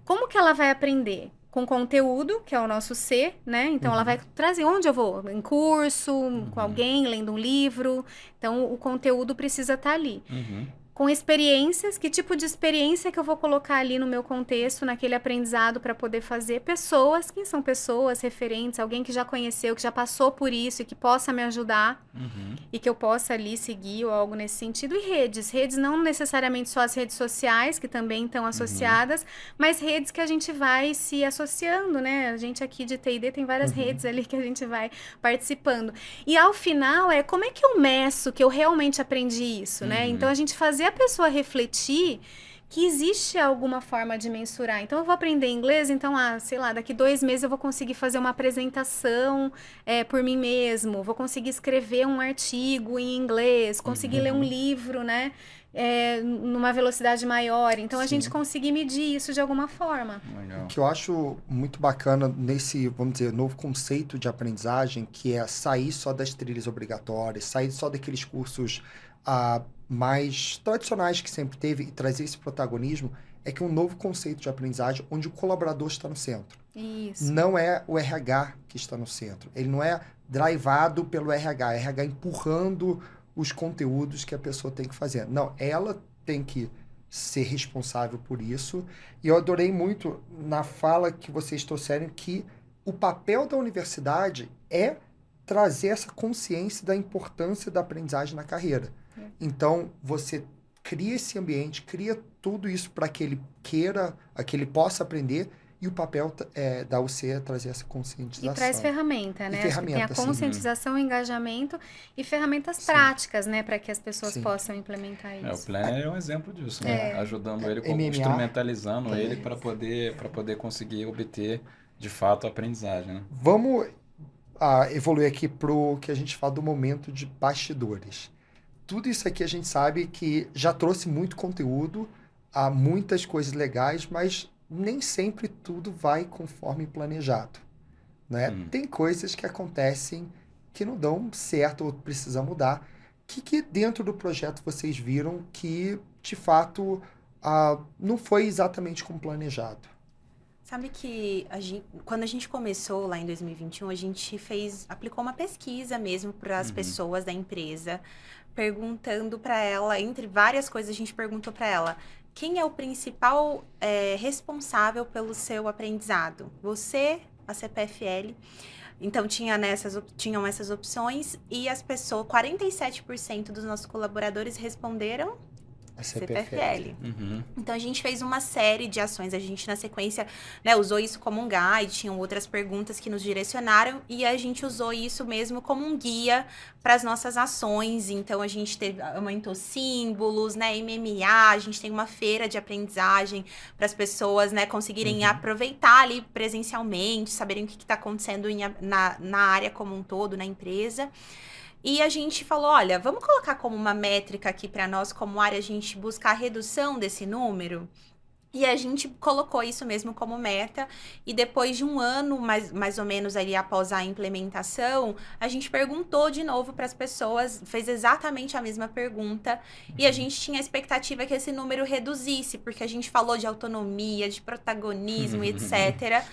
como que ela vai aprender? Com conteúdo, que é o nosso C, né? Então, ela vai trazer onde eu vou? Em curso, com alguém, lendo um livro. Então, o conteúdo precisa estar ali. Com experiências, que tipo de experiência que eu vou colocar ali no meu contexto, naquele aprendizado para poder fazer pessoas, quem são pessoas referentes, alguém que já conheceu, que já passou por isso e que possa me ajudar e que eu possa ali seguir ou algo nesse sentido. E redes não necessariamente só as redes sociais, que também estão associadas, mas redes que a gente vai se associando, né? A gente aqui de T&D tem várias redes ali que a gente vai participando. E ao final como é que eu meço que eu realmente aprendi isso, né? Então a gente fazer a pessoa refletir que existe alguma forma de mensurar. Então, eu vou aprender inglês, então, sei lá, daqui 2 meses eu vou conseguir fazer uma apresentação por mim mesmo, vou conseguir escrever um artigo em inglês, conseguir ler um livro, né? Numa velocidade maior. Então, a gente conseguir medir isso de alguma forma. Legal. O que eu acho muito bacana nesse, vamos dizer, novo conceito de aprendizagem, que é sair só das trilhas obrigatórias, sair só daqueles cursos mais tradicionais que sempre teve e trazer esse protagonismo, é que é um novo conceito de aprendizagem onde o colaborador está no centro. Isso. Não é o RH que está no centro. Ele não é drivado pelo RH empurrando os conteúdos que a pessoa tem que fazer. Não, ela tem que ser responsável por isso. E eu adorei muito na fala que vocês trouxeram que o papel da universidade é trazer essa consciência da importância da aprendizagem na carreira. Então, você cria esse ambiente, cria tudo isso para que ele queira, que ele possa aprender, e o papel da UC é trazer essa conscientização. E traz ferramenta, né? Acho que tem a sim. conscientização, o engajamento e ferramentas práticas, né? Para que as pessoas possam implementar isso. O Planner é um exemplo disso, né? Ajudando ele, instrumentalizando ele para poder conseguir obter, de fato, a aprendizagem, né? Vamos evoluir aqui para o que a gente fala do momento de bastidores. Tudo isso aqui a gente sabe que já trouxe muito conteúdo, há muitas coisas legais, mas nem sempre tudo vai conforme planejado, né? Tem coisas que acontecem que não dão certo ou precisa mudar. O que dentro do projeto vocês viram que, de fato, não foi exatamente como planejado? Sabe que quando a gente começou lá em 2021, a gente aplicou uma pesquisa mesmo para as pessoas da empresa, perguntando para ela, entre várias coisas, a gente perguntou para ela, quem é o principal responsável pelo seu aprendizado? Você, a CPFL? Então, tinham essas opções e as pessoas, 47% dos nossos colaboradores responderam A CPFL. Então, a gente fez uma série de ações. A gente, na sequência, né, usou isso como um guide, tinham outras perguntas que nos direcionaram e a gente usou isso mesmo como um guia para as nossas ações. Então, a gente aumentou símbolos, né, MMA, a gente tem uma feira de aprendizagem para as pessoas, né, conseguirem aproveitar ali presencialmente, saberem o que está acontecendo na área como um todo, na empresa. E a gente falou, olha, vamos colocar como uma métrica aqui para nós, como área, a gente buscar a redução desse número? E a gente colocou isso mesmo como meta. E depois de um ano, mais ou menos ali após a implementação, a gente perguntou de novo para as pessoas, fez exatamente a mesma pergunta. E a gente tinha a expectativa que esse número reduzisse, porque a gente falou de autonomia, de protagonismo, etc.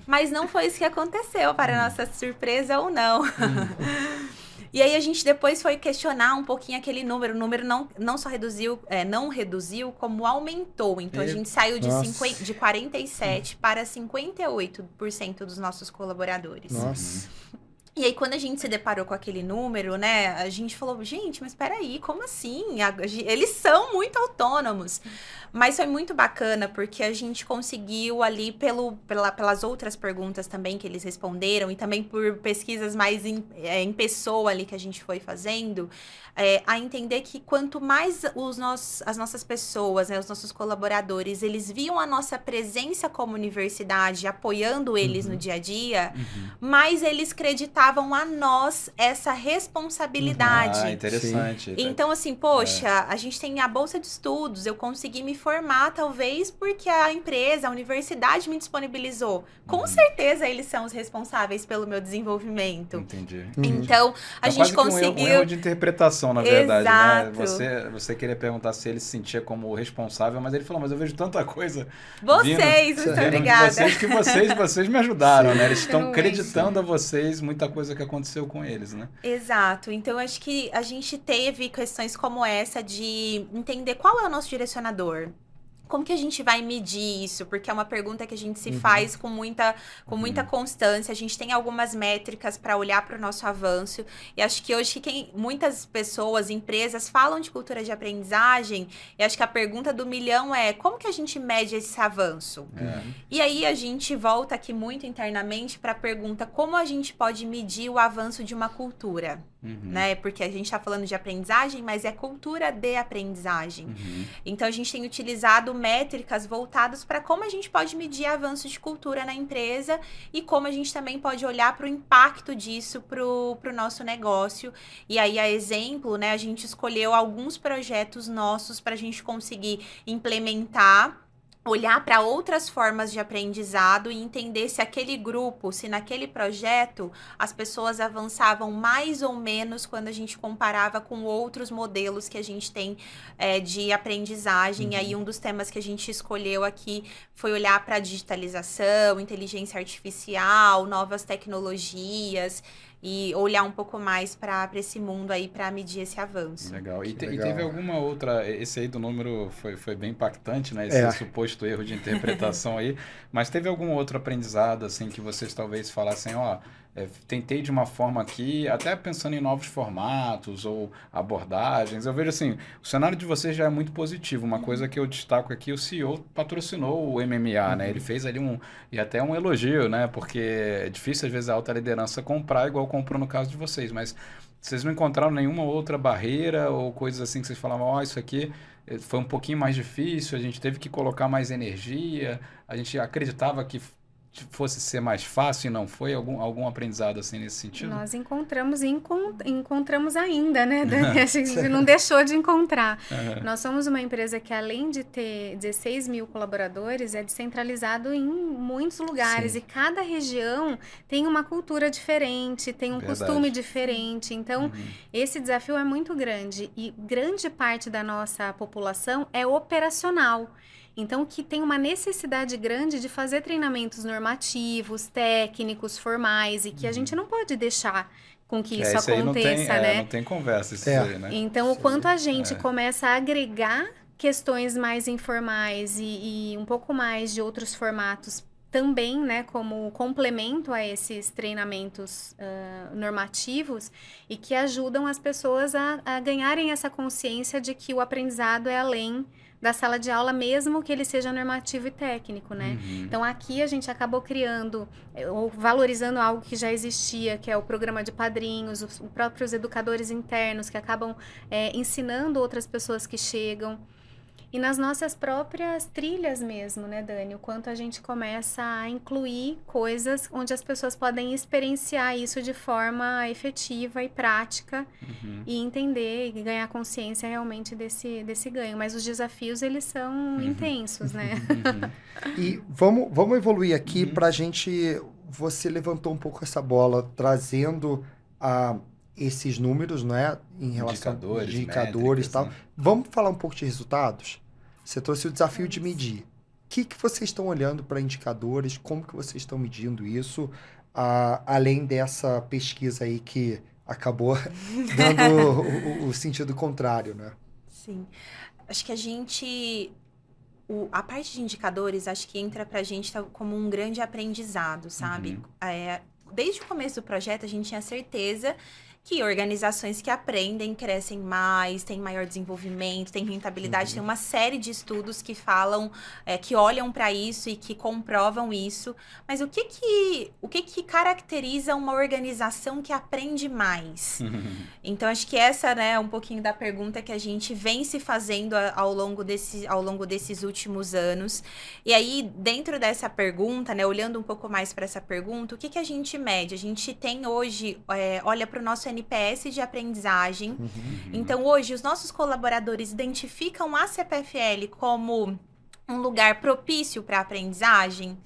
Mas não foi isso que aconteceu, para nossa surpresa ou não. E aí a gente depois foi questionar um pouquinho aquele número. O número não só reduziu, não reduziu, como aumentou. Então a gente saiu de 47 para 58% dos nossos colaboradores. Nossa. E aí, quando a gente se deparou com aquele número, né, a gente falou, gente, mas peraí, como assim? Eles são muito autônomos. Mas foi muito bacana, porque a gente conseguiu ali, pelas outras perguntas também que eles responderam, e também por pesquisas mais em pessoa ali que a gente foi fazendo, a entender que quanto mais as nossas pessoas, né, os nossos colaboradores, eles viam a nossa presença como universidade, apoiando eles no dia a dia, mais eles acreditavam a nós essa responsabilidade. Ah, interessante. Então, assim, poxa, a gente tem a bolsa de estudos, eu consegui me formar, talvez, porque a empresa, a universidade me disponibilizou. Com certeza, eles são os responsáveis pelo meu desenvolvimento. Entendi. Então, a gente conseguiu... Um erro de interpretação, na verdade, Exato. né? Você queria perguntar se ele se sentia como responsável, mas ele falou, mas eu vejo tanta coisa Vocês, muito vindo obrigada. de vocês me ajudaram, né? Eles estão Realmente. acreditando a vocês muita coisa que aconteceu com eles, né? Exato. Então, acho que a gente teve questões como essa de entender qual é o nosso direcionador. Como que a gente vai medir isso? Porque é uma pergunta que a gente se faz com muita constância. A gente tem algumas métricas para olhar para o nosso avanço. E acho que hoje muitas pessoas, empresas, falam de cultura de aprendizagem. E acho que a pergunta do milhão é como que a gente mede esse avanço? E aí a gente volta aqui muito internamente para a pergunta como a gente pode medir o avanço de uma cultura? Né? Porque a gente está falando de aprendizagem, mas é cultura de aprendizagem. Então a gente tem utilizado métricas voltadas para como a gente pode medir avanço de cultura na empresa e como a gente também pode olhar para o impacto disso para o nosso negócio. E aí, a exemplo, né, a gente escolheu alguns projetos nossos para a gente conseguir implementar, olhar para outras formas de aprendizado e entender se aquele grupo, se naquele projeto as pessoas avançavam mais ou menos quando a gente comparava com outros modelos que a gente tem de aprendizagem. E aí um dos temas que a gente escolheu aqui foi olhar para a digitalização, inteligência artificial, novas tecnologias e olhar um pouco mais para esse mundo aí para medir esse avanço. Legal. E Legal. teve alguma outra... Esse aí do número foi bem impactante, né? Esse suposto erro de interpretação aí. Mas teve algum outro aprendizado, assim, que vocês talvez falassem, tentei de uma forma aqui, até pensando em novos formatos ou abordagens. Eu vejo assim, o cenário de vocês já é muito positivo. Uma coisa que eu destaco aqui, o CEO patrocinou o MMA, né? Ele fez ali e até um elogio, né? Porque é difícil, às vezes, a alta liderança comprar, igual comprou no caso de vocês. Mas vocês não encontraram nenhuma outra barreira ou coisas assim que vocês falavam, isso aqui foi um pouquinho mais difícil, a gente teve que colocar mais energia, a gente acreditava que fosse ser mais fácil e não foi? Algum aprendizado assim nesse sentido? Nós encontramos e encontramos ainda, né, Dani? A gente não deixou de encontrar. Nós somos uma empresa que, além de ter 16 mil colaboradores, é descentralizado em muitos lugares. E cada região tem uma cultura diferente, tem um costume diferente. Então, esse desafio é muito grande. E grande parte da nossa população é operacional. Então, que tem uma necessidade grande de fazer treinamentos normativos, técnicos, formais, e que a gente não pode deixar com que isso aconteça, né? Não tem conversa isso aí, né? Então, o quanto a gente começa a agregar questões mais informais e um pouco mais de outros formatos também, né, como complemento a esses treinamentos normativos e que ajudam as pessoas a ganharem essa consciência de que o aprendizado é além da sala de aula, mesmo que ele seja normativo e técnico, né? Então, aqui a gente acabou criando, ou valorizando algo que já existia, que é o programa de padrinhos, os próprios educadores internos que acabam ensinando outras pessoas que chegam. E nas nossas próprias trilhas mesmo, né, Dani? O quanto a gente começa a incluir coisas onde as pessoas podem experienciar isso de forma efetiva e prática e entender e ganhar consciência realmente desse ganho. Mas os desafios, eles são intensos, né? E vamos evoluir aqui pra gente... Você levantou um pouco essa bola, trazendo esses números, né, em relação a indicadores e tal. Né? Vamos falar um pouco de resultados? Você trouxe o desafio de medir. O que vocês estão olhando para indicadores? Como que vocês estão medindo isso? Além dessa pesquisa aí que acabou dando o sentido contrário, né? Sim. Acho que a parte de indicadores, acho que entra pra gente como um grande aprendizado, sabe? Desde o começo do projeto, a gente tinha certeza que organizações que aprendem crescem mais, têm maior desenvolvimento, têm rentabilidade, tem uma série de estudos que falam, que olham para isso e que comprovam isso. Mas o que caracteriza uma organização que aprende mais? Então, acho que essa, né, é um pouquinho da pergunta que a gente vem se fazendo ao longo desses últimos anos. E aí, dentro dessa pergunta, né, olhando um pouco mais para essa pergunta, o que a gente mede? A gente tem hoje, olha para o nosso NPS de aprendizagem. Então, hoje, os nossos colaboradores identificam a CPFL como um lugar propício para aprendizagem.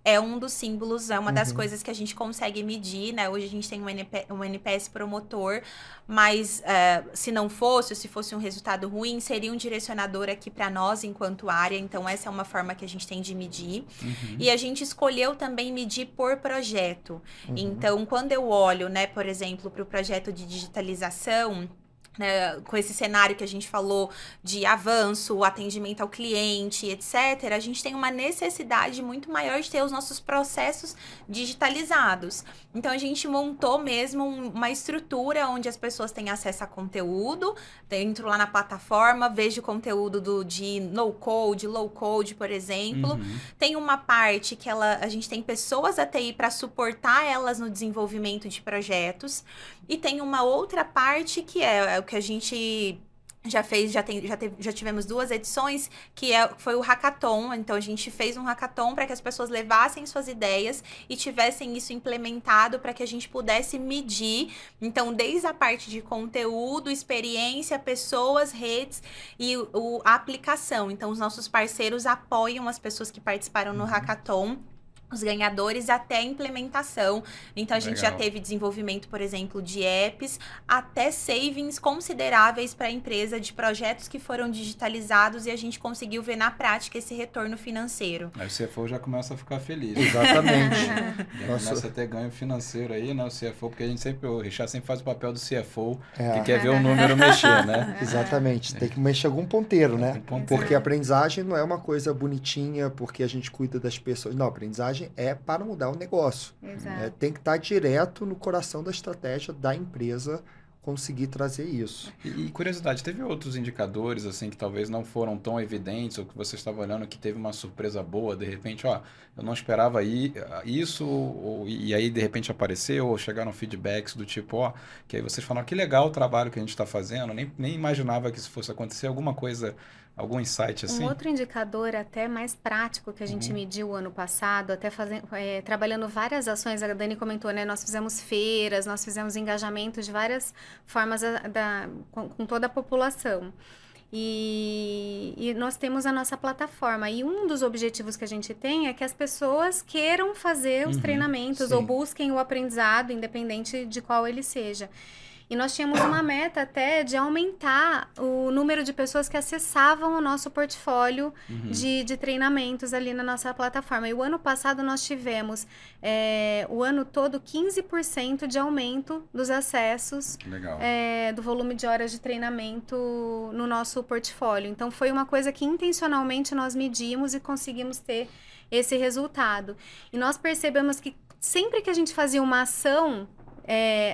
É um dos símbolos, é uma das coisas que a gente consegue medir, né? Hoje a gente tem um NPS promotor, mas se não fosse, se fosse um resultado ruim, seria um direcionador aqui para nós enquanto área. Então, essa é uma forma que a gente tem de medir. E a gente escolheu também medir por projeto. Então, quando eu olho, né, por exemplo, para o projeto de digitalização, né, com esse cenário que a gente falou de avanço, atendimento ao cliente, etc., a gente tem uma necessidade muito maior de ter os nossos processos digitalizados. Então, a gente montou mesmo uma estrutura onde as pessoas têm acesso a conteúdo, entro lá na plataforma, vejo conteúdo de no-code, low-code, por exemplo. Tem uma parte que a gente tem pessoas da TI para suportar elas no desenvolvimento de projetos. E tem uma outra parte que é o que a gente já fez, já tivemos 2 edições, que foi o hackathon. Então, a gente fez um hackathon para que as pessoas levassem suas ideias e tivessem isso implementado para que a gente pudesse medir. Então, desde a parte de conteúdo, experiência, pessoas, redes e a aplicação. Então, os nossos parceiros apoiam as pessoas que participaram no hackathon, os ganhadores, até a implementação. Então, a gente já teve desenvolvimento, por exemplo, de apps, até savings consideráveis para a empresa de projetos que foram digitalizados, e a gente conseguiu ver na prática esse retorno financeiro. Aí o CFO já começa a ficar feliz. Exatamente. Já começa a ter ganho financeiro aí, né, o CFO, porque o Richard sempre faz o papel do CFO, que quer ver o número mexer, né? Exatamente. Tem que mexer algum ponteiro, né? Porque a aprendizagem não é uma coisa bonitinha, porque a gente cuida das pessoas. Não, a aprendizagem é para mudar o negócio. Tem que estar direto no coração da estratégia da empresa conseguir trazer isso. E curiosidade, teve outros indicadores assim que talvez não foram tão evidentes, ou que você estava olhando que teve uma surpresa boa, de repente, eu não esperava isso, e aí de repente apareceu, ou chegaram feedbacks do tipo, que aí vocês falaram, que legal o trabalho que a gente está fazendo, nem imaginava que isso fosse acontecer, alguma coisa, algum insight assim? Um outro indicador até mais prático que a gente mediu ano passado, até trabalhando várias ações, a Dani comentou, né? Nós fizemos feiras, nós fizemos engajamento de várias formas com toda a população. E nós temos a nossa plataforma. E um dos objetivos que a gente tem é que as pessoas queiram fazer os treinamentos ou busquem o aprendizado, independente de qual ele seja. E nós tínhamos uma meta até de aumentar o número de pessoas que acessavam o nosso portfólio de treinamentos ali na nossa plataforma. E o ano passado nós tivemos, o ano todo, 15% de aumento dos acessos do volume de horas de treinamento no nosso portfólio. Então, foi uma coisa que intencionalmente nós medimos e conseguimos ter esse resultado. E nós percebemos que sempre que a gente fazia uma ação,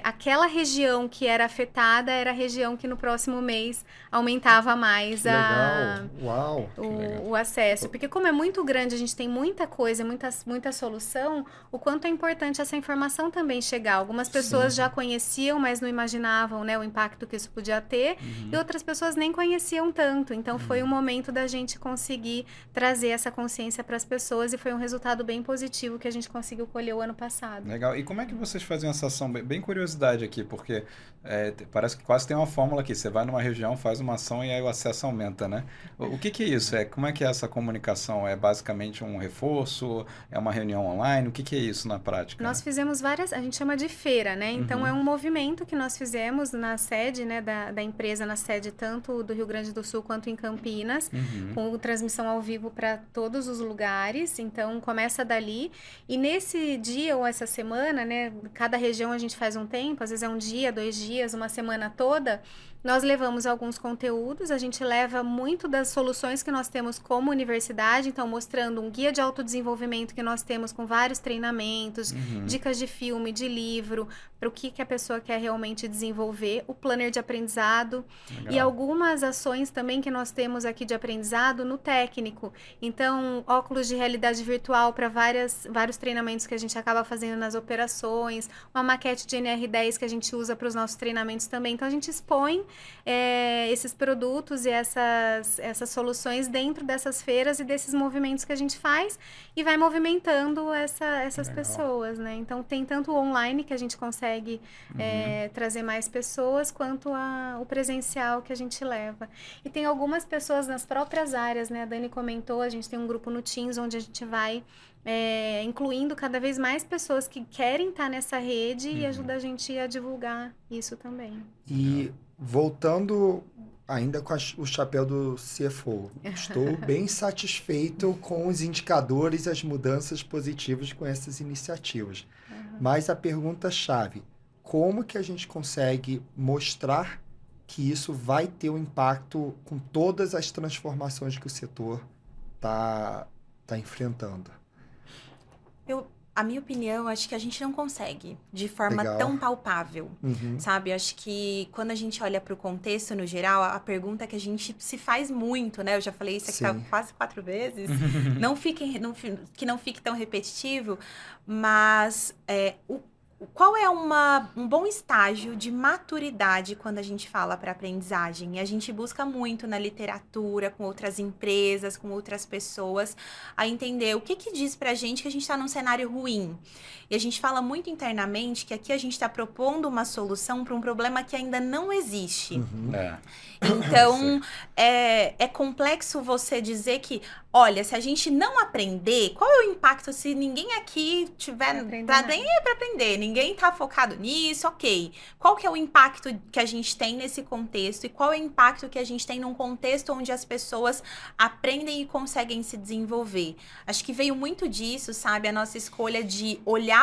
aquela região que era afetada era a região que no próximo mês aumentava mais o acesso. Porque como é muito grande, a gente tem muita coisa, muita solução, o quanto é importante essa informação também chegar. Algumas pessoas já conheciam, mas não imaginavam, né, o impacto que isso podia ter, e outras pessoas nem conheciam tanto. Então, foi um momento da gente conseguir trazer essa consciência para as pessoas, e foi um resultado bem positivo que a gente conseguiu colher o ano passado. Legal. E como é que vocês faziam essa ação? Bem curiosidade aqui, porque parece que quase tem uma fórmula aqui. Você vai numa região, faz uma ação e aí o acesso aumenta, né? O que é isso? Como é que é essa comunicação? É basicamente um reforço? É uma reunião online? O que é isso na prática? Nós fizemos várias, a gente chama de feira, né? Então, é um movimento que nós fizemos na sede, né, da empresa, na sede tanto do Rio Grande do Sul quanto em Campinas, com transmissão ao vivo para todos os lugares. Então, começa dali. E nesse dia ou essa semana, né, cada região a gente gente faz um tempo, às vezes é um dia, 2 dias, uma semana toda, nós levamos alguns conteúdos, a gente leva muito das soluções que nós temos como universidade, então mostrando um guia de autodesenvolvimento que nós temos com vários treinamentos, dicas de filme, de livro, para o que a pessoa quer realmente desenvolver, o planner de aprendizado e algumas ações também que nós temos aqui de aprendizado no técnico. Então, óculos de realidade virtual para vários treinamentos que a gente acaba fazendo nas operações, uma maquete de NR10 que a gente usa para os nossos treinamentos também. Então, a gente expõe esses produtos e essas soluções dentro dessas feiras e desses movimentos que a gente faz e vai movimentando essas pessoas, né? Então, tem tanto o online que a gente consegue trazer mais pessoas, quanto o presencial que a gente leva. E tem algumas pessoas nas próprias áreas, né? A Dani comentou, a gente tem um grupo no Teams onde a gente vai incluindo cada vez mais pessoas que querem estar nessa rede e ajuda a gente a divulgar isso também. E voltando ainda com o chapéu do CFO, estou bem satisfeito com os indicadores e as mudanças positivas com essas iniciativas. Mas a pergunta-chave, como que a gente consegue mostrar que isso vai ter um impacto com todas as transformações que o setor está enfrentando? A minha opinião, acho que a gente não consegue de forma Legal. tão palpável, sabe? Acho que quando a gente olha para o contexto no geral, a pergunta que a gente se faz muito, né? Eu já falei isso aqui quase 4 vezes. Que não fique tão repetitivo, mas qual é um bom estágio de maturidade quando a gente fala para aprendizagem? E a gente busca muito na literatura, com outras empresas, com outras pessoas, a entender o que diz pra gente que a gente está num cenário ruim. E a gente fala muito internamente que aqui a gente está propondo uma solução para um problema que ainda não existe. Então, é complexo você dizer que, olha, se a gente não aprender, qual é o impacto se ninguém aqui tiver para aprender, ninguém tá focado nisso, ok. Qual que é o impacto que a gente tem nesse contexto e qual é o impacto que a gente tem num contexto onde as pessoas aprendem e conseguem se desenvolver? Acho que veio muito disso, sabe? A nossa escolha de olhar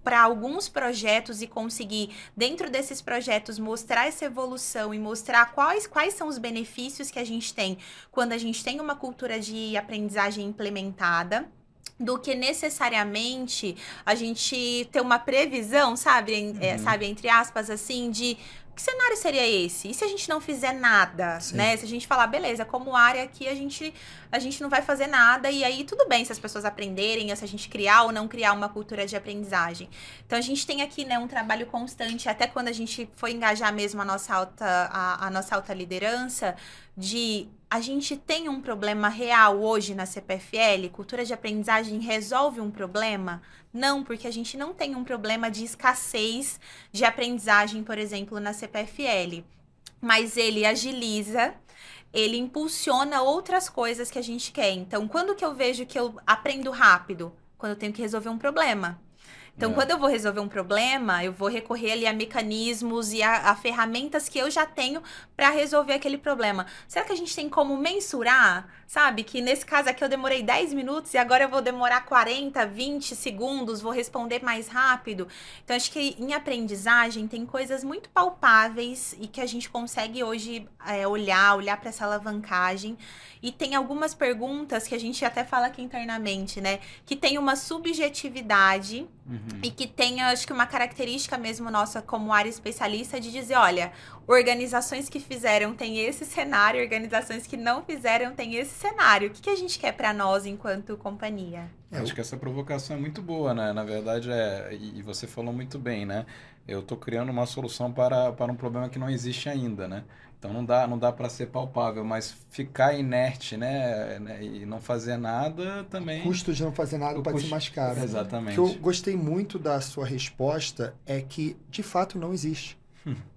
para alguns projetos e conseguir, dentro desses projetos, mostrar essa evolução e mostrar quais são os benefícios que a gente tem quando a gente tem uma cultura de aprendizagem implementada, do que necessariamente a gente ter uma previsão, sabe, sabe, entre aspas, assim, de que cenário seria esse? E se a gente não fizer nada, né? Se a gente falar, beleza, como área aqui a gente não vai fazer nada, e aí tudo bem se as pessoas aprenderem, ou se a gente criar ou não criar uma cultura de aprendizagem. Então a gente tem aqui, né, um trabalho constante, até quando a gente foi engajar mesmo a nossa alta liderança, de a gente tem um problema real hoje na CPFL? Cultura de aprendizagem resolve um problema? Não, porque a gente não tem um problema de escassez de aprendizagem, por exemplo, na CPFL. Mas ele agiliza, ele impulsiona outras coisas que a gente quer. Então, quando que eu vejo que eu aprendo rápido? Quando eu tenho que resolver um problema. Então, quando eu vou resolver um problema, eu vou recorrer ali a mecanismos e a ferramentas que eu já tenho para resolver aquele problema. Será que a gente tem como mensurar? Sabe? Que nesse caso aqui eu demorei 10 minutos e agora eu vou demorar 40, 20 segundos, vou responder mais rápido. Então, acho que em aprendizagem tem coisas muito palpáveis e que a gente consegue hoje olhar para essa alavancagem. E tem algumas perguntas que a gente até fala aqui internamente, né? Que tem uma subjetividade e que tem, acho que uma característica mesmo nossa como área especialista de dizer, olha, organizações que fizeram tem esse cenário, organizações que não fizeram tem esse cenário. O que a gente quer para nós enquanto companhia? Acho que essa provocação é muito boa, né? Na verdade, e você falou muito bem, né? Eu estou criando uma solução para um problema que não existe ainda, né? Então não dá para ser palpável, mas ficar inerte, né? E não fazer nada também. O custo de não fazer nada pode ser mais caro. Exatamente. O que eu gostei muito da sua resposta é que, de fato, não existe.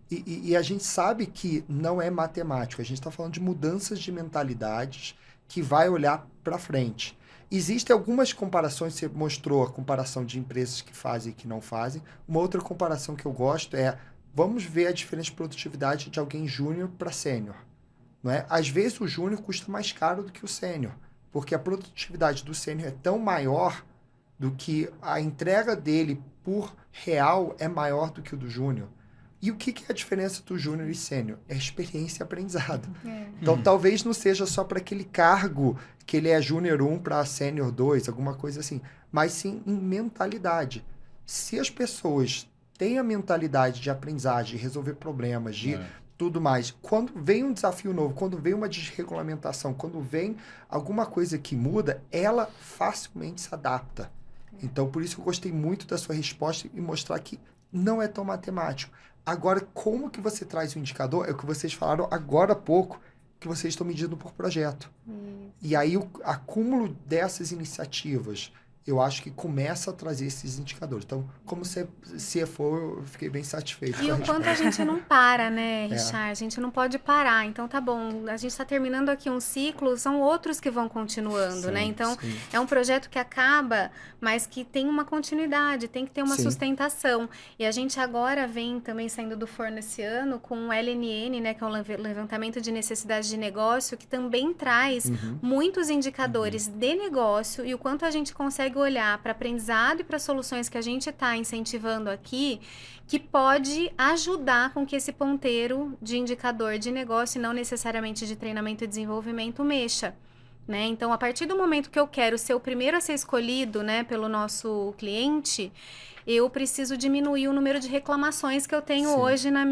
E a gente sabe que não é matemático. A gente está falando de mudanças de mentalidades que vai olhar para frente. Existem algumas comparações, você mostrou a comparação de empresas que fazem e que não fazem. Uma outra comparação que eu gosto é, vamos ver a diferença de produtividade de alguém júnior para sênior. Não é? Às vezes o júnior custa mais caro do que o sênior, porque a produtividade do sênior é tão maior do que a entrega dele por real é maior do que o do júnior. E o que é a diferença do júnior e sênior? É experiência e aprendizado. Então, talvez não seja só para aquele cargo que ele é júnior 1 para sênior 2, alguma coisa assim, mas sim em mentalidade. Se as pessoas têm a mentalidade de aprendizagem, de resolver problemas, de tudo mais, quando vem um desafio novo, quando vem uma desregulamentação, quando vem alguma coisa que muda, ela facilmente se adapta. Então, por isso eu gostei muito da sua resposta e mostrar que não é tão matemático. Agora, como que você traz o indicador? É o que vocês falaram agora há pouco, que vocês estão medindo por projeto. E aí, o acúmulo dessas iniciativas, eu acho que começa a trazer esses indicadores. Então, como CFO, eu fiquei bem satisfeito. E o quanto a gente não para, né, Richard? A gente não pode parar. Então, tá bom, a gente está terminando aqui um ciclo, são outros que vão continuando, né? Então, é um projeto que acaba, mas que tem uma continuidade, tem que ter uma sustentação. E a gente agora vem também saindo do forno esse ano com o LNN, né, que é um levantamento de necessidade de negócio, que também traz muitos indicadores de negócio e o quanto a gente consegue olhar para aprendizado e para soluções que a gente está incentivando aqui, que pode ajudar com que esse ponteiro de indicador de negócio, e não necessariamente de treinamento e desenvolvimento, mexa. Né? Então, a partir do momento que eu quero ser o primeiro a ser escolhido, né, pelo nosso cliente, eu preciso diminuir o número de reclamações que eu tenho hoje no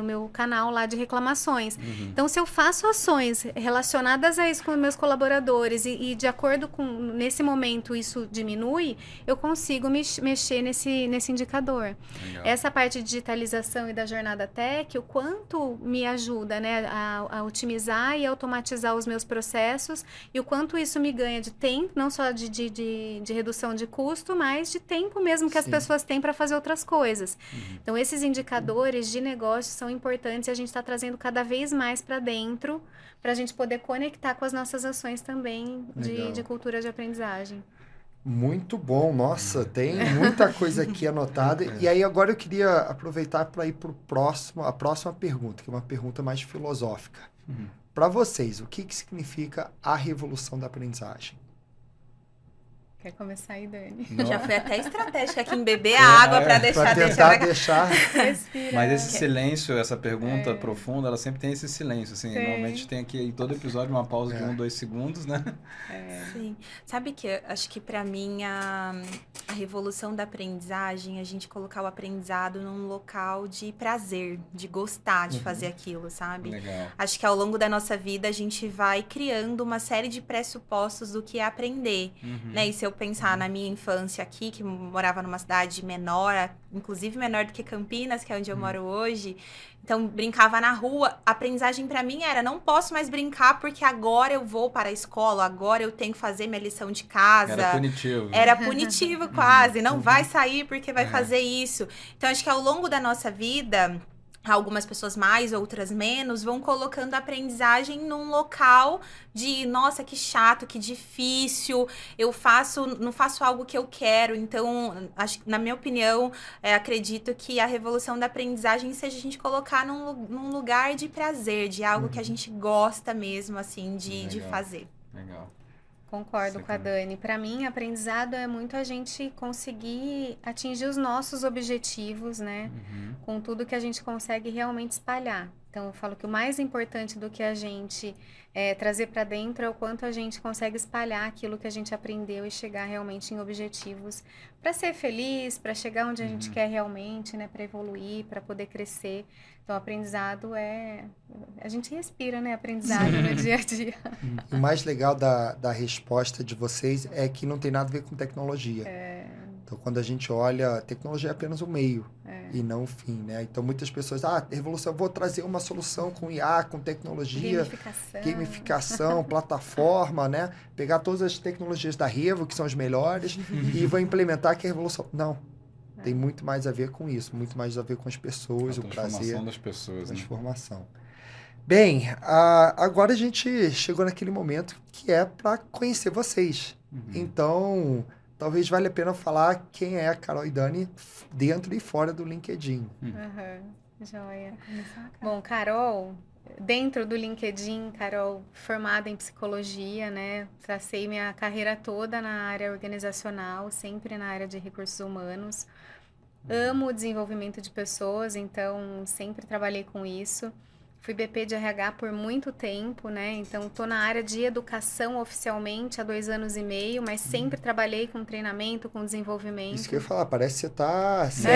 meu canal lá de reclamações. Então, se eu faço ações relacionadas a isso com meus colaboradores e de acordo com, nesse momento, isso diminui, eu consigo mexer nesse indicador. Legal. Essa parte de digitalização e da jornada tech, o quanto me ajuda, né, a otimizar e automatizar os meus processos e o quanto isso me ganha de tempo, não só de redução de custo, mas de tempo mesmo que as pessoas têm para fazer outras coisas. Então, esses indicadores de negócio são importantes e a gente está trazendo cada vez mais para dentro para a gente poder conectar com as nossas ações também de cultura de aprendizagem. Muito bom, nossa, tem muita coisa aqui anotada. E aí agora eu queria aproveitar para ir para a próxima pergunta, que é uma pergunta mais filosófica. Para vocês, o que significa a revolução da aprendizagem? Quer começar aí, Dani? Já fui até estratégica aqui em beber a água para tentar deixar. Respira. Mas esse silêncio, essa pergunta profunda, ela sempre tem esse silêncio, assim. Normalmente tem aqui em todo episódio uma pausa de 1, 2 segundos, né? Sim. Sabe que eu acho que para mim a revolução da aprendizagem é a gente colocar o aprendizado num local de prazer, de gostar de fazer aquilo, sabe? Legal. Acho que ao longo da nossa vida a gente vai criando uma série de pressupostos do que é aprender, né? E se eu pensar na minha infância aqui, que morava numa cidade menor, inclusive menor do que Campinas, que é onde eu moro hoje, então brincava na rua, a aprendizagem para mim era, não posso mais brincar porque agora eu vou para a escola, agora eu tenho que fazer minha lição de casa. Era punitivo. Era punitivo quase, não vai sair porque vai fazer isso. Então acho que ao longo da nossa vida, algumas pessoas mais, outras menos, vão colocando a aprendizagem num local de, nossa, que chato, que difícil, não faço algo que eu quero. Então, acho, na minha opinião, acredito que a revolução da aprendizagem seja a gente colocar num lugar de prazer, de algo que a gente gosta mesmo, assim, de fazer. Legal. Concordo com a Dani. Para mim, aprendizado é muito a gente conseguir atingir os nossos objetivos, né? Com tudo que a gente consegue realmente espalhar. Então, eu falo que o mais importante do que a gente trazer para dentro é o quanto a gente consegue espalhar aquilo que a gente aprendeu e chegar realmente em objetivos para ser feliz, para chegar onde a gente quer realmente, né? Para evoluir, para poder crescer. Então, aprendizado a gente respira, né? Aprendizado no dia a dia. O mais legal da resposta de vocês é que não tem nada a ver com tecnologia. Então, quando a gente olha, tecnologia é apenas o meio e não o fim, né? Então, muitas pessoas, revolução, vou trazer uma solução com IA, com tecnologia, gamificação, plataforma, né? Pegar todas as tecnologias da Revo, que são as melhores, e vou implementar que é a revolução. Não. Tem muito mais a ver com isso, muito mais a ver com as pessoas, o prazer. Transformação das pessoas. Transformação. Né? Bem, agora a gente chegou naquele momento que é para conhecer vocês. Então, talvez valha a pena falar quem é a Carol e Dani dentro e fora do LinkedIn. Joia. Bom, Carol, dentro do LinkedIn, Carol, formada em psicologia, né? Tracei minha carreira toda na área organizacional, sempre na área de recursos humanos. Amo o desenvolvimento de pessoas, então sempre trabalhei com isso. Fui BP de RH por muito tempo, né? Então, estou na área de educação oficialmente há 2 anos e meio, mas sempre trabalhei com treinamento, com desenvolvimento. Isso que eu ia falar, parece que você tá assim,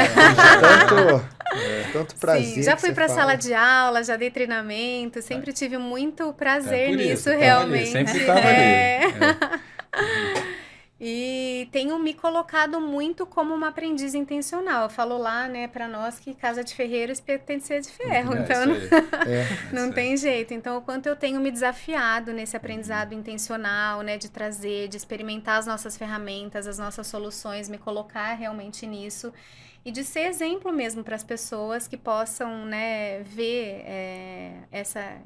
tanto prazer. Sim, já que fui você para fala. sala de aula, já dei treinamento, sempre tive muito prazer por nisso, isso, tava ali, realmente. sempre tava ali. E tenho me colocado muito como uma aprendiz intencional. Eu falo lá, né, para nós que casa de ferreiros tem de ser de ferro, então Isso aí. não tem jeito. Então, o quanto eu tenho me desafiado nesse aprendizado intencional, né, de trazer, de experimentar as nossas ferramentas, as nossas soluções, me colocar realmente nisso e de ser exemplo mesmo para as pessoas que possam, né, ver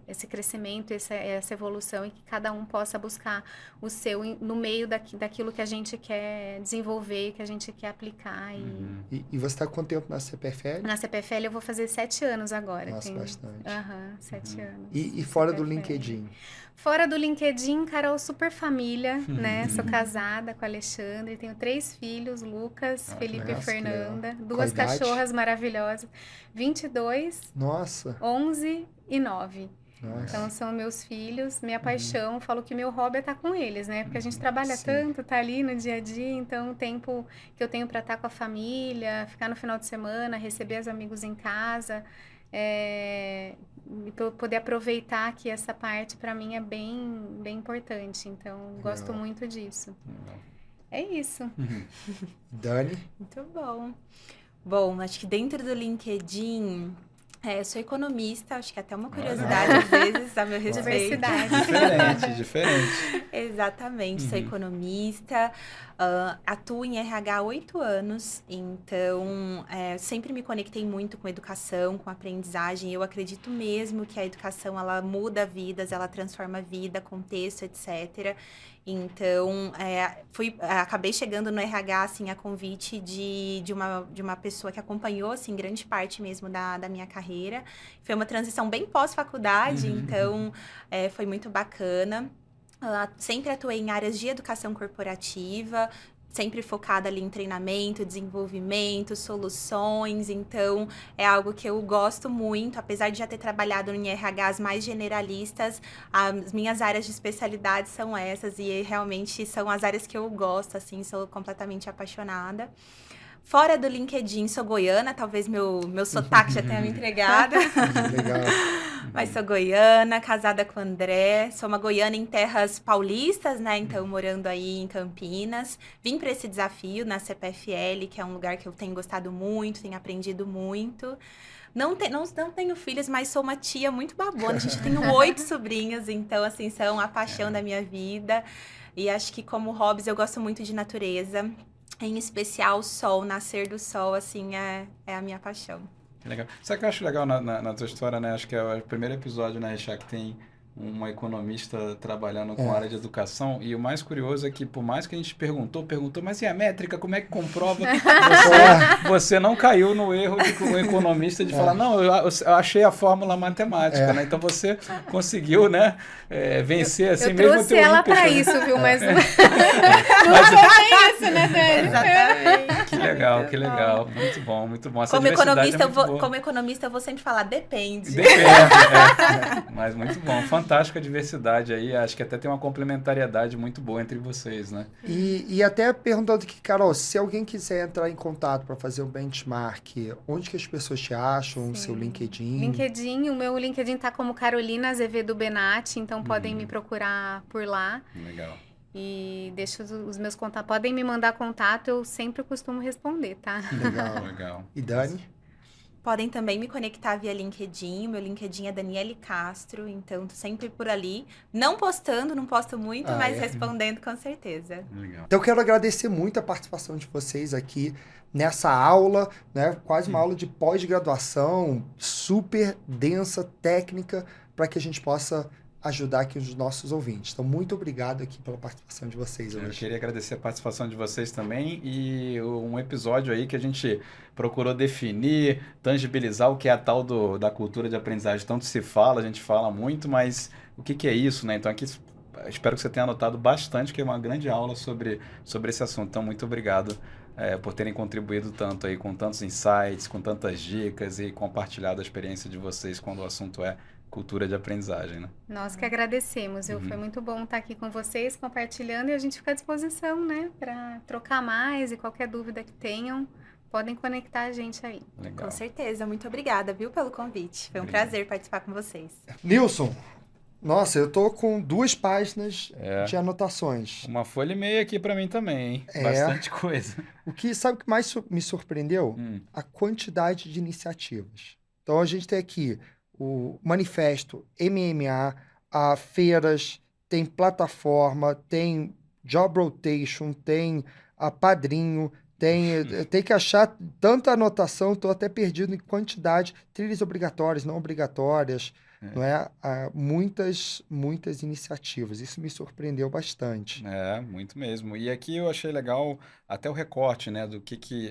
esse crescimento, essa evolução e que cada um possa buscar o seu no meio daquilo que a gente quer desenvolver, que a gente quer aplicar. E você está quanto tempo na CPFL? Na CPFL eu vou fazer 7 anos agora. Nossa, bastante. 7 anos. E fora do CPFL. LinkedIn? Fora do LinkedIn, Carol, super família, né? Sou casada com o Alexandre, tenho 3 filhos, Lucas, Felipe e nossa, Fernanda, que legal. 2 Qual a idade? cachorras maravilhosas, 22, Nossa. 11 e 9. Nossa. Então, são meus filhos, minha paixão, falo que meu hobby é estar com eles, né? Porque a gente trabalha Sim. tanto, tá ali no dia a dia, então o tempo que eu tenho para estar com a família, ficar no final de semana, receber os amigos em casa, e pra eu poder aproveitar que essa parte para mim é bem, bem importante. Então, gosto Legal. muito disso. É isso. Dani? Muito bom. Bom, acho que dentro do LinkedIn, eu sou economista, acho que é até uma curiosidade às vezes a meu respeito. Diversidade. Diferente. Exatamente, sou economista, atuo em RH há 8 anos, então sempre me conectei muito com educação, com aprendizagem. Eu acredito mesmo que a educação ela muda vidas, ela transforma vida, contexto, etc. Então, acabei chegando no RH, assim, a convite de uma pessoa que acompanhou, assim, grande parte mesmo da minha carreira. Foi uma transição bem pós-faculdade, então foi muito bacana. Sempre atuei em áreas de educação corporativa, sempre focada ali em treinamento, desenvolvimento, soluções. Então, é algo que eu gosto muito. Apesar de já ter trabalhado em RHs mais generalistas, as minhas áreas de especialidade são essas. E realmente são as áreas que eu gosto, assim, sou completamente apaixonada. Fora do LinkedIn, sou goiana, talvez meu sotaque já tenha me entregado. Legal. Mas sou goiana, casada com o André. Sou uma goiana em terras paulistas, né? Então, morando aí em Campinas. Vim para esse desafio na CPFL, que é um lugar que eu tenho gostado muito, tenho aprendido muito. Não tenho filhos, mas sou uma tia muito babona. A gente tem 8 sobrinhos, então, assim, são a paixão da minha vida. E acho que como hobbies eu gosto muito de natureza. Em especial o sol, nascer do sol, assim, é a minha paixão. Legal. Sabe o que eu acho legal na tua história, né? Acho que é o primeiro episódio, né, Richard, que tem uma economista trabalhando com a área de educação. E o mais curioso é que, por mais que a gente perguntou, mas e a métrica? Como é que comprova? Você não caiu no erro de um economista de falar, não, eu achei a fórmula matemática, né? Então você conseguiu, né, vencer assim eu mesmo. Trouxe ela para isso, viu? Mas não foi isso, né, Dani? Exatamente. Que legal. Muito bom, muito bom. Essa Como economista, eu vou sempre falar, depende. Mas muito bom. Fantástica diversidade aí. Acho que até tem uma complementariedade muito boa entre vocês, né? E até perguntando aqui, Carol, se alguém quiser entrar em contato para fazer um benchmark, onde que as pessoas te acham? Seu LinkedIn? O meu LinkedIn tá como Carolina Azevedo Benatti, então podem me procurar por lá. Legal. E deixo os meus contatos. Podem me mandar contato, eu sempre costumo responder, tá? Legal. E Dani? Podem também me conectar via LinkedIn. O meu LinkedIn é Daniele Castro, então tô sempre por ali. Não posto muito, mas respondendo com certeza. Legal. Então eu quero agradecer muito a participação de vocês aqui nessa aula, né? Quase uma aula de pós-graduação, super densa, técnica, para que a gente possa ajudar aqui os nossos ouvintes. Então, muito obrigado aqui pela participação de vocês Eu hoje. queria agradecer a participação de vocês também e um episódio aí que a gente procurou definir, tangibilizar o que é a tal da cultura de aprendizagem. Tanto se fala, a gente fala muito, mas o que é isso, né? Então aqui espero que você tenha anotado bastante, que é uma grande aula sobre esse assunto. Então muito obrigado por terem contribuído tanto aí com tantos insights, com tantas dicas e compartilhado a experiência de vocês quando o assunto é cultura de aprendizagem, né? Nós que agradecemos, viu? Foi muito bom estar aqui com vocês, compartilhando, e a gente fica à disposição, né? Para trocar mais e qualquer dúvida que tenham, podem conectar a gente aí. Legal. Com certeza. Muito obrigada, viu, pelo convite. Foi um Obrigado. prazer participar com vocês. Nilson, nossa, eu tô com 2 páginas É. de anotações. Uma folha e meia aqui para mim também, hein? É. Bastante coisa. Sabe o que mais me surpreendeu? A quantidade de iniciativas. Então, a gente tem aqui o manifesto MMA, feiras, tem plataforma, tem job rotation, tem padrinho, tem que achar tanta anotação, estou até perdido em quantidade, trilhas obrigatórias, não obrigatórias, não é? Muitas iniciativas, isso me surpreendeu bastante. É, muito mesmo. E aqui eu achei legal até o recorte, né,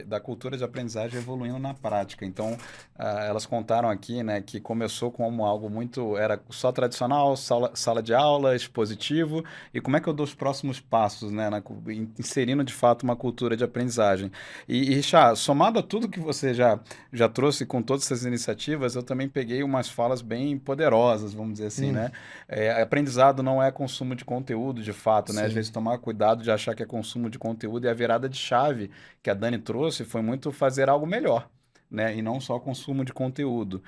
da cultura de aprendizagem evoluindo na prática. Então, elas contaram aqui, né, que começou como algo era só tradicional, sala de aula, expositivo, e como é que eu dou os próximos passos, né, inserindo de fato uma cultura de aprendizagem. E Richard, somado a tudo que você já trouxe com todas essas iniciativas, eu também peguei umas falas bem poderosas, vamos dizer assim, né? Aprendizado não é consumo de conteúdo, de fato, né? Sim. Às vezes tomar cuidado de achar que é consumo de conteúdo, e a virada de chave que a Dani trouxe foi muito fazer algo melhor, né? E não só consumo de conteúdo.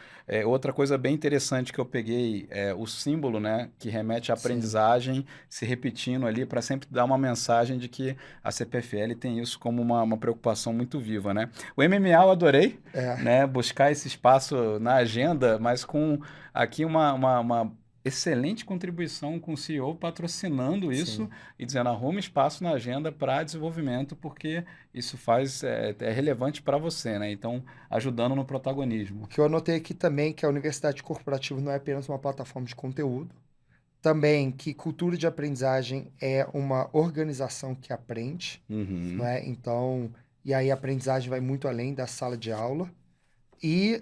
Outra coisa bem interessante que eu peguei é o símbolo, né? Que remete à aprendizagem se repetindo ali para sempre dar uma mensagem de que a CPFL tem isso como uma preocupação muito viva, né? O MMA eu adorei, né? Buscar esse espaço na agenda, mas com aqui uma excelente contribuição com o CEO patrocinando isso. Sim. E dizendo, arrume espaço na agenda para desenvolvimento, porque isso é relevante para você, né? Então, ajudando no protagonismo. O que eu anotei aqui também, que a Universidade Corporativa não é apenas uma plataforma de conteúdo, também que cultura de aprendizagem é uma organização que aprende, não é? Então, e aí a aprendizagem vai muito além da sala de aula. E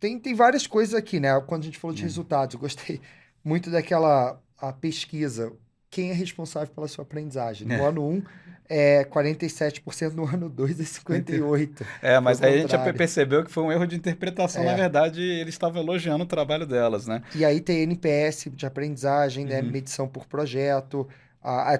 tem várias coisas aqui, né? Quando a gente falou de resultados, eu gostei muito daquela pesquisa. Quem é responsável pela sua aprendizagem? No ano 1 é 47%, no ano 2 é 58%. Mas aí a gente percebeu que foi um erro de interpretação. Na verdade, eles estavam elogiando o trabalho delas, né? E aí tem NPS de aprendizagem, né? Medição por projeto.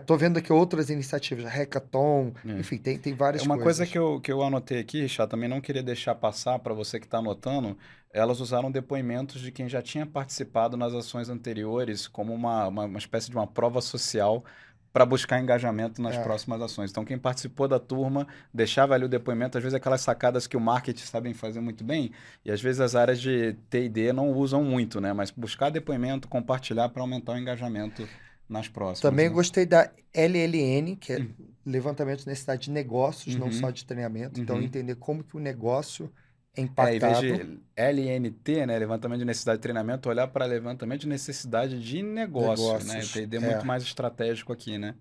Tô vendo aqui outras iniciativas, Hackathon, enfim, tem várias coisas. Uma coisa que eu anotei aqui, Richard, também não queria deixar passar para você que está anotando, elas usaram depoimentos de quem já tinha participado nas ações anteriores como uma espécie de uma prova social para buscar engajamento nas próximas ações. Então, quem participou da turma deixava ali o depoimento, às vezes aquelas sacadas que o marketing sabem fazer muito bem, e às vezes as áreas de T&D não usam muito, né? Mas buscar depoimento, compartilhar para aumentar o engajamento nas próximas. Também né? gostei da LLN, que é levantamento de necessidade de negócios, não só de treinamento. Então, entender como que o negócio é impactado. Em vez de LNT, né, levantamento de necessidade de treinamento, olhar para levantamento de necessidade de negócio, né? Entender muito mais estratégico aqui, né?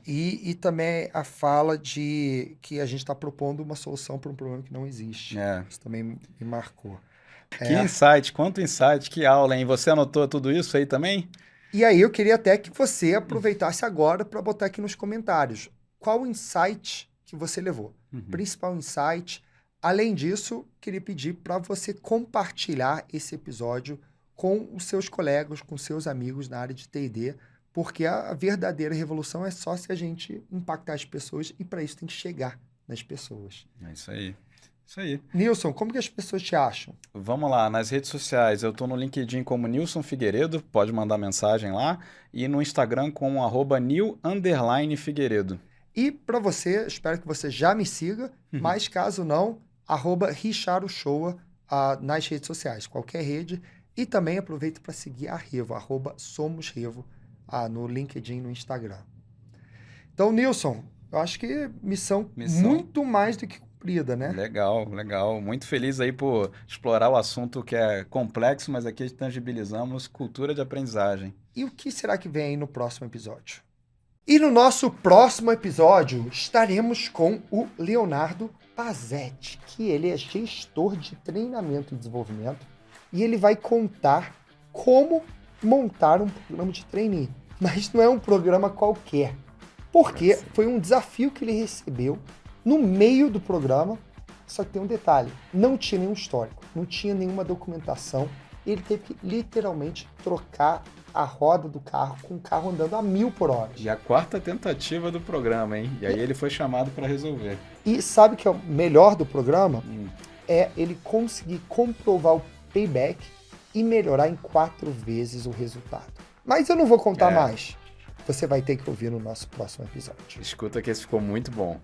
E também a fala de que a gente está propondo uma solução para um problema que não existe. Isso também me marcou. Que insight, quanto insight, que aula, hein? Você anotou tudo isso aí também? E aí eu queria até que você aproveitasse agora para botar aqui nos comentários qual o insight que você levou. Principal insight. Além disso, queria pedir para você compartilhar esse episódio com os seus colegas, com seus amigos na área de T&D, porque a verdadeira revolução é só se a gente impactar as pessoas e para isso tem que chegar nas pessoas. É isso aí. Isso aí. Nilson, como que as pessoas te acham? Vamos lá, nas redes sociais, eu estou no LinkedIn como Nilson Figueiredo, pode mandar mensagem lá, e no Instagram como @nil_figueiredo. E para você, espero que você já me siga, mas caso não, @RichardoShowa nas redes sociais, qualquer rede, e também aproveita para seguir a Revo, @SomosRevo, no LinkedIn e no Instagram. Então, Nilson, eu acho que missão muito mais do que cumprida, né? Legal, legal. Muito feliz aí por explorar o assunto que é complexo, mas aqui tangibilizamos cultura de aprendizagem. E o que será que vem aí no próximo episódio? E no nosso próximo episódio estaremos com o Leonardo Pazetti, que ele é gestor de treinamento e desenvolvimento, e ele vai contar como montar um programa de trainee. Mas não é um programa qualquer, porque foi um desafio que ele recebeu no meio do programa, só que tem um detalhe, não tinha nenhum histórico, não tinha nenhuma documentação, ele teve que literalmente trocar a roda do carro com o carro andando a 1000 por hora. E a quarta tentativa do programa, hein? E aí ele foi chamado para resolver. E sabe o que é o melhor do programa? É ele conseguir comprovar o payback e melhorar em 4 vezes o resultado. Mas eu não vou contar mais. Você vai ter que ouvir no nosso próximo episódio. Escuta que esse ficou muito bom.